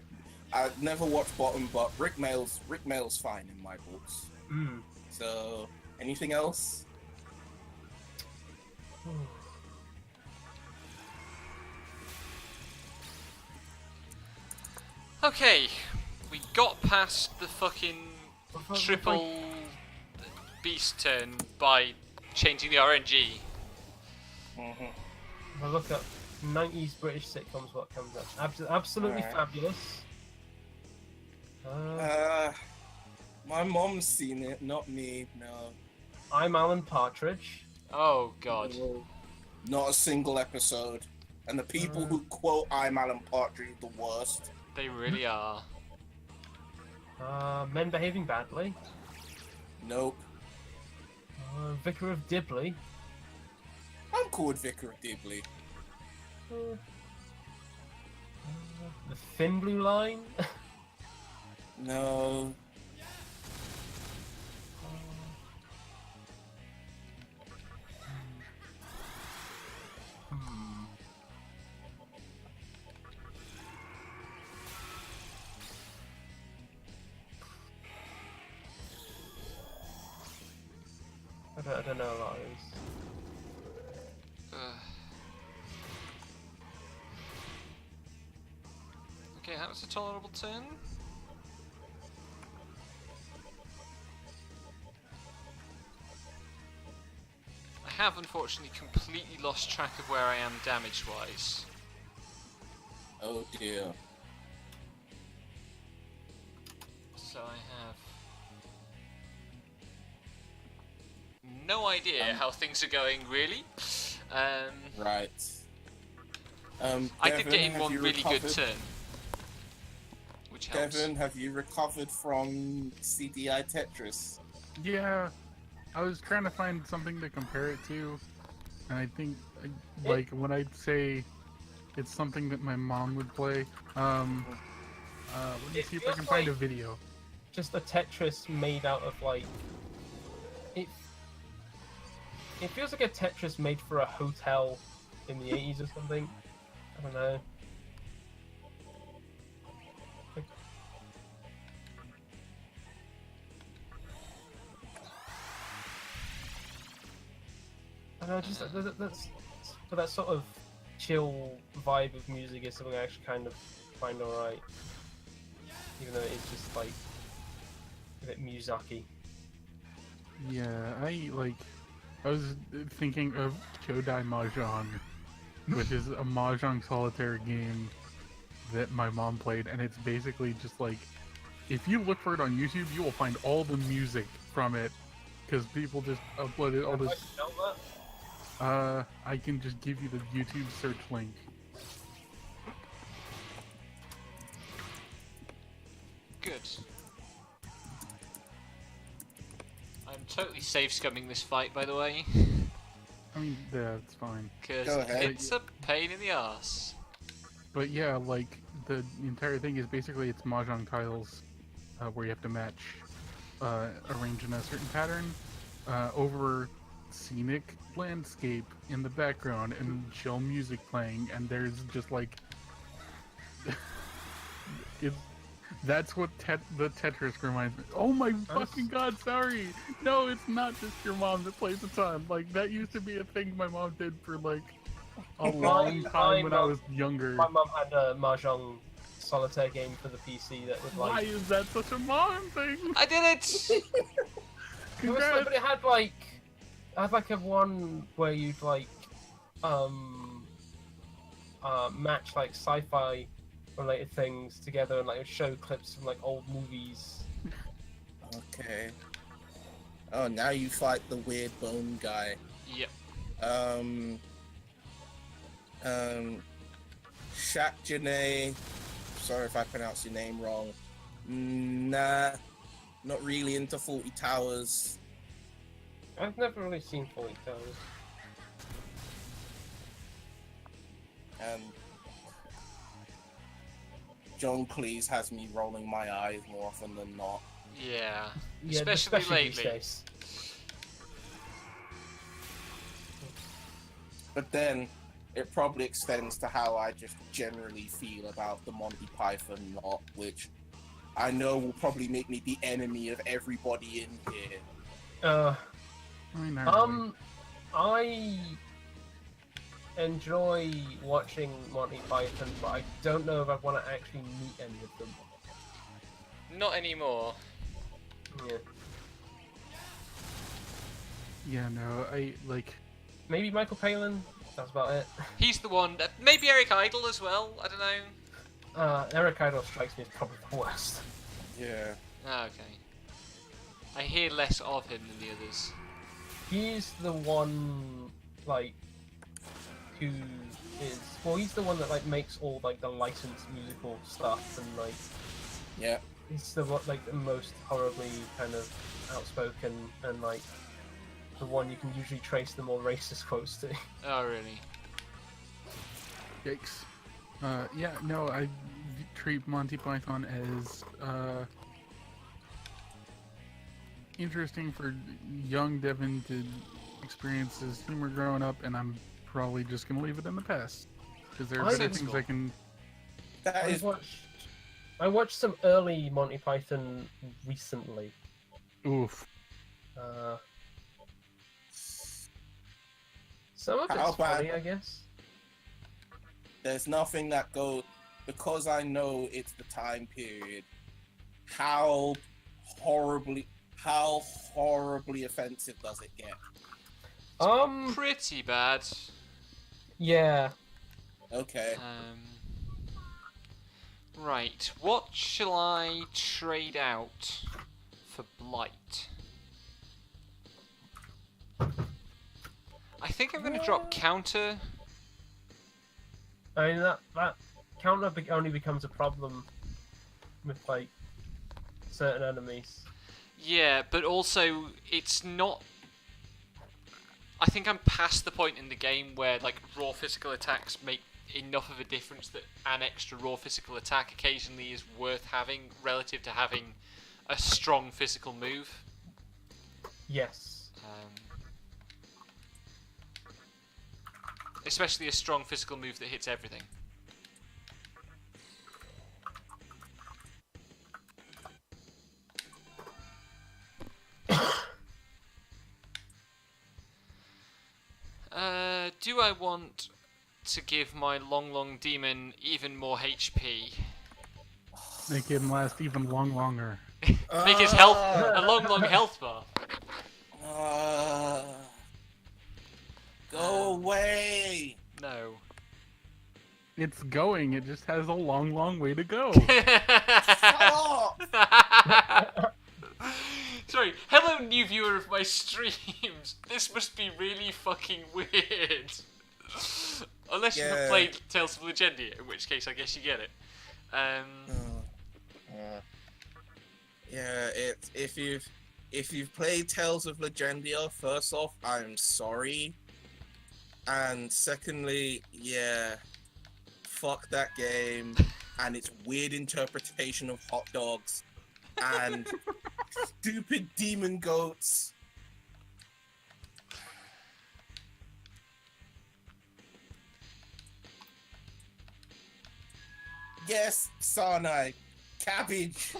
I've never watched Bottom, but Rick Mail's fine in my books. Mm. So, anything else? Okay, we got past the fucking triple beast turn by changing the RNG. If I look up 90s British sitcoms, what comes up? Absolutely Alright. fabulous. My mom's seen it, not me, no. I'm Alan Partridge. Oh god. Not a single episode. And the people who quote I'm Alan Partridge are the worst. They really are. Men Behaving Badly. Nope. Vicar of Dibley. I'm cool with Vicar of Dibley. The Thin Blue Line. No. I don't know a lot of these. Okay, that was a tolerable turn. I have unfortunately completely lost track of where I am damage-wise. Oh dear. So I have no idea how things are going, really. Right. I did Devin, get in have one you really good recovered? turn, which helps. Devin, have you recovered from CDI Tetris? Yeah, I was trying to find something to compare it to, and I think, like, when I say it's something that my mom would play, let me see if I can find a video. Just a Tetris made out of like it. It feels like a Tetris made for a hotel in the 80s or something. I don't know. I don't know, just that's for that sort of chill vibe of music is something I actually kind of find alright. Even though it's just like a bit Miyazaki. Yeah, I was thinking of Chodai Mahjong, which is a Mahjong solitaire game that my mom played, and it's basically just like, if you look for it on YouTube, you will find all the music from it, because people just uploaded all this. I can just give you the YouTube search link. Good. I'm totally safe scumming this fight, by the way, I mean, yeah, it's fine. because Go ahead. it's a pain in the ass. But yeah, like, the entire thing is basically it's Mahjong tiles, where you have to match, arrange in a certain pattern, over scenic landscape in the background and chill music playing, and there's just like that's what the Tetris reminds me. Oh my fucking god, sorry. No, it's not just your mom that plays a ton. Like, that used to be a thing my mom did for like a long time when I was younger. My mum had a Mahjong solitaire game for the PC that would like. Why is that such a mom thing? I did it! It was like, but it had like a one where you'd like match like sci-fi related things together and like show clips from like old movies. Okay. Oh, now you fight the weird bone guy. Yep. Shaq Janae. Sorry if I pronounced your name wrong. Nah, not really into 40 Towers. I've never really seen 40 Towers. John Cleese has me rolling my eyes more often than not. Yeah. Yeah, Especially these lately. days. But then, it probably extends to how I just generally feel about the Monty Python lot, which I know will probably make me the enemy of everybody in here. I know. I enjoy watching Monty Python, but I don't know if I want to actually meet any of them. Not anymore. Yeah. Yeah, no, I like. Maybe Michael Palin. That's about it. He's the one. Maybe Eric Idle as well. I don't know. Eric Idle strikes me as probably the worst. Yeah. Ah, okay. I hear less of him than the others. He's the one, like, who is he's the one that like makes all like the licensed musical stuff, and like, Yeah. he's the like the most horribly kind of outspoken and like the one you can usually trace the more racist quotes to. Oh, really? Yikes. Yeah, no, I treat Monty Python as, interesting for young Devin to experience his humor growing up, and I'm probably just gonna leave it in the past. Because there are better things I can... I watched some early Monty Python recently. Oof. Some of How it's bad? funny, I guess. There's nothing that goes, because I know it's the time period, how horribly offensive does it get? Pretty bad. Yeah. Okay. Right, what shall I trade out for Blight? I think I'm going to drop Counter. I mean, that counter only becomes a problem with, like, certain enemies. Yeah, but also, it's not... I think I'm past the point in the game where, like, raw physical attacks make enough of a difference that an extra raw physical attack occasionally is worth having relative to having a strong physical move. Yes. Especially a strong physical move that hits everything. Do I want to give my long demon even more HP? Make him last even longer. Make his health a long health bar. Go away! No. It's going. It just has a long way to go. Stop! Sorry, hello new viewer of my streams. This must be really fucking weird. Unless you have Yeah. played Tales of Legendia, in which case I guess you get it. Yeah, if you've played Tales of Legendia, first off, I'm sorry. And secondly, yeah, fuck that game and its weird interpretation of hot dogs and stupid demon goats. Yes, Sanai, cabbage.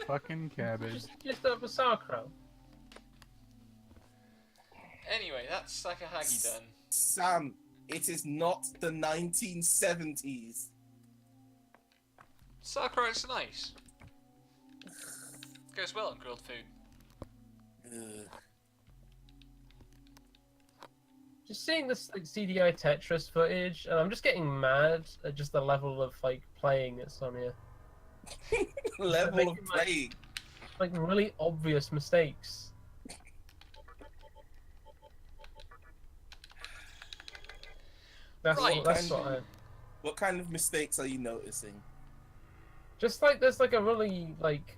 Fucking cabbage. Just over sauerkraut. Anyway, that's Sakahagi done. Sam, it is not the 1970s. Sauerkraut's nice. Goes well on grilled food. Ugh. Just seeing this like CDI Tetris footage, and I'm just getting mad at just the level of like playing at Sonya. Level of making my- play. Like really obvious mistakes. That's Right. that's what I. What kind of mistakes are you noticing? Just like there's like a really like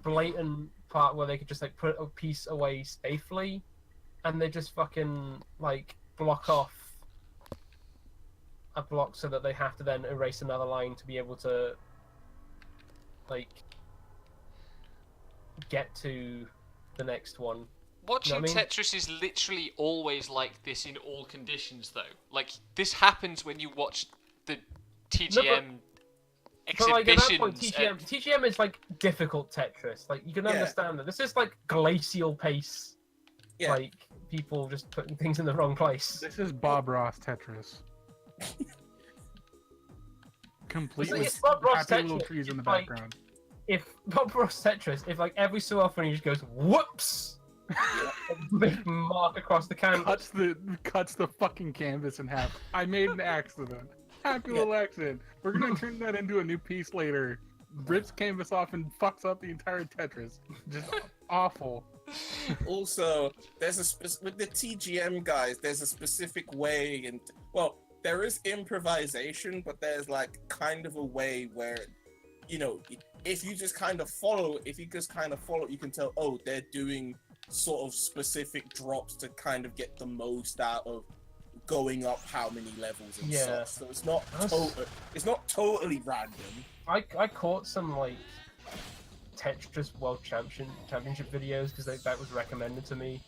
blatant part where they could just like put a piece away safely, and they just fucking like block off a block so that they have to then erase another line to be able to like get to the next one. Watching You know what I mean? Tetris is literally always like this in all conditions, though. Like, this happens when you watch the TGM But like at that point, exhibitions. TGM is like difficult Tetris. Like you can Yeah. understand that this is like glacial pace. Yeah. Like people just putting things in the wrong place. This is Bob Ross Tetris. Complete It's with Bob Ross happy little Tetris, trees in the it's like- background. If Bob Ross Tetris, if like every so often he just goes whoops, a big mark across the canvas. cuts the fucking canvas in half. I made an accident. Happy little accident. We're gonna turn that into a new piece later. Rips canvas off and fucks up the entire Tetris. Just awful. Also, there's with the TGM guys, there's a specific way, and well, there is improvisation, but there's like kind of a way where, you know, if you just kind of follow, you can tell, oh, they're doing sort of specific drops to kind of get the most out of going up how many levels and Yeah. such. So it's not That's- it's not totally random. I caught some like Tetris World Championship videos because that was recommended to me.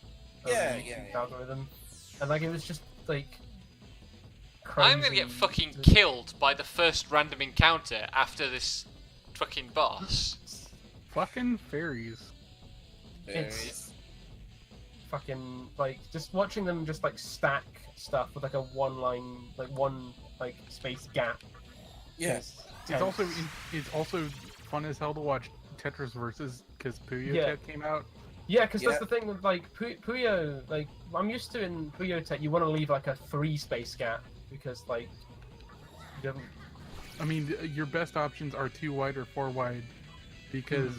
on Yeah, the yeah, YouTube yeah. algorithm, and like it was just like. Crazy. I'm gonna get fucking killed by the first random encounter after this fucking boss. Fucking fairies. It's fucking like just watching them just like stack stuff with like a one space gap. Yes. It's also fun as hell to watch Tetris Versus because Puyo Yeah. Tet came out. Yeah, because Yeah. that's the thing with like Puyo. Like I'm used to in Puyo Tech, you want to leave like a 3 space gap because like you don't I mean, your best options are 2 wide or 4 wide, because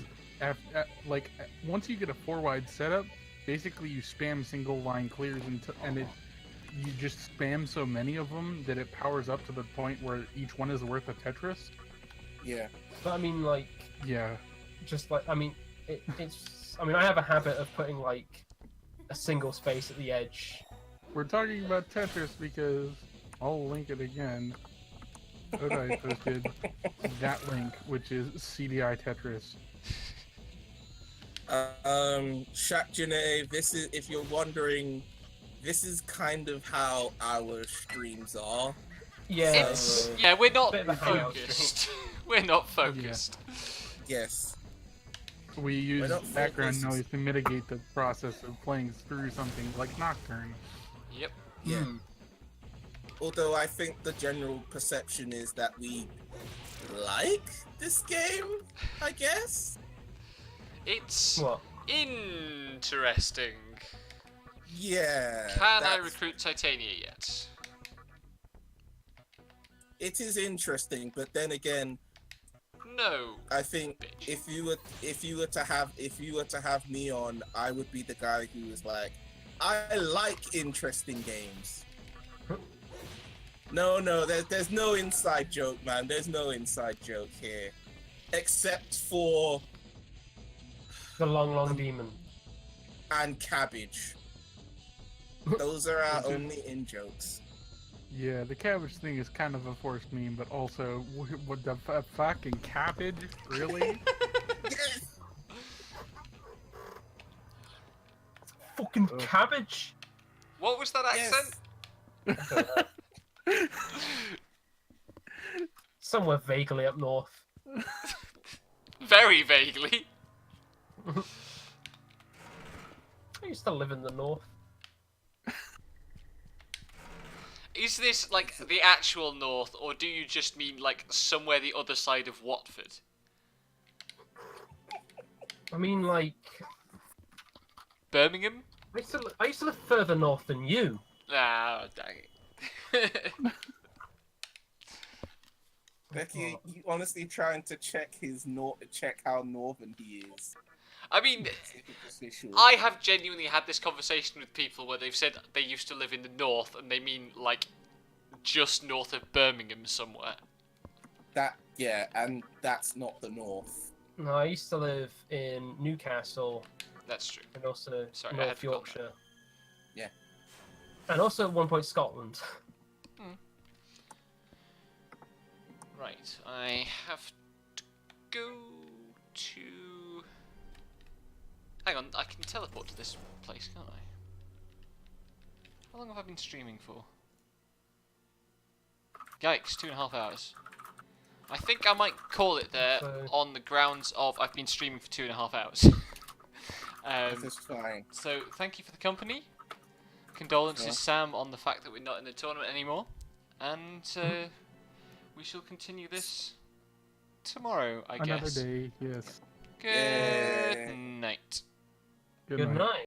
once you get a 4 wide setup, basically you spam single line clears you just spam so many of them that it powers up to the point where each one is worth a Tetris. Yeah. But I mean, like, Yeah. just like, I mean, it's. I mean, I have a habit of putting like a single space at the edge. We're talking about Tetris because I'll link it again. Odai posted that link, which is CDI Tetris. Shaq Janae, this is, if you're wondering, this is kind of how our streams are. Yeah. We're not Bit of a hangout focused. We're not focused. Yes. We use not background focused. noise to mitigate the process of playing through something like Nocturne. Yep. Yeah. Although I think the general perception is that we like this game, I guess. It's What? interesting. Yeah. Can I that's- recruit Titania yet? It is interesting, but then again, No. I think Bitch. if you were to have me on, I would be the guy who was like, I like interesting games. No, there's no inside joke, man. There's no inside joke here, except for The long demon. and cabbage. Those are our only in jokes. Yeah, the cabbage thing is kind of a forced meme, but also, what the fucking cabbage? Really? Yes. Fucking cabbage. What was that accent? Yes. Somewhere vaguely up north. Very vaguely. I used to live in the north. Is this like the actual north, or do you just mean like somewhere the other side of Watford? I mean, like, Birmingham? I used to live further north than you. Ah, dang it. Becky, you honestly trying to check check how northern he is. I mean, Superficial. I have genuinely had this conversation with people where they've said they used to live in the north, and they mean like just north of Birmingham somewhere. And that's not the north. No, I used to live in Newcastle That's true. and also Sorry, I had North forgotten Yorkshire. Yeah. And also at one point Scotland. Right, I have to go to... Hang on, I can teleport to this place, can't I? How long have I been streaming for? Yikes, 2.5 hours. I think I might call it there So- on the grounds of I've been streaming for 2.5 hours. This is fine. So, thank you for the company. Condolences, Sure. Sam, on the fact that we're not in the tournament anymore. And we shall continue this tomorrow, I Another guess. day, yes. Good Yay. night. Good night.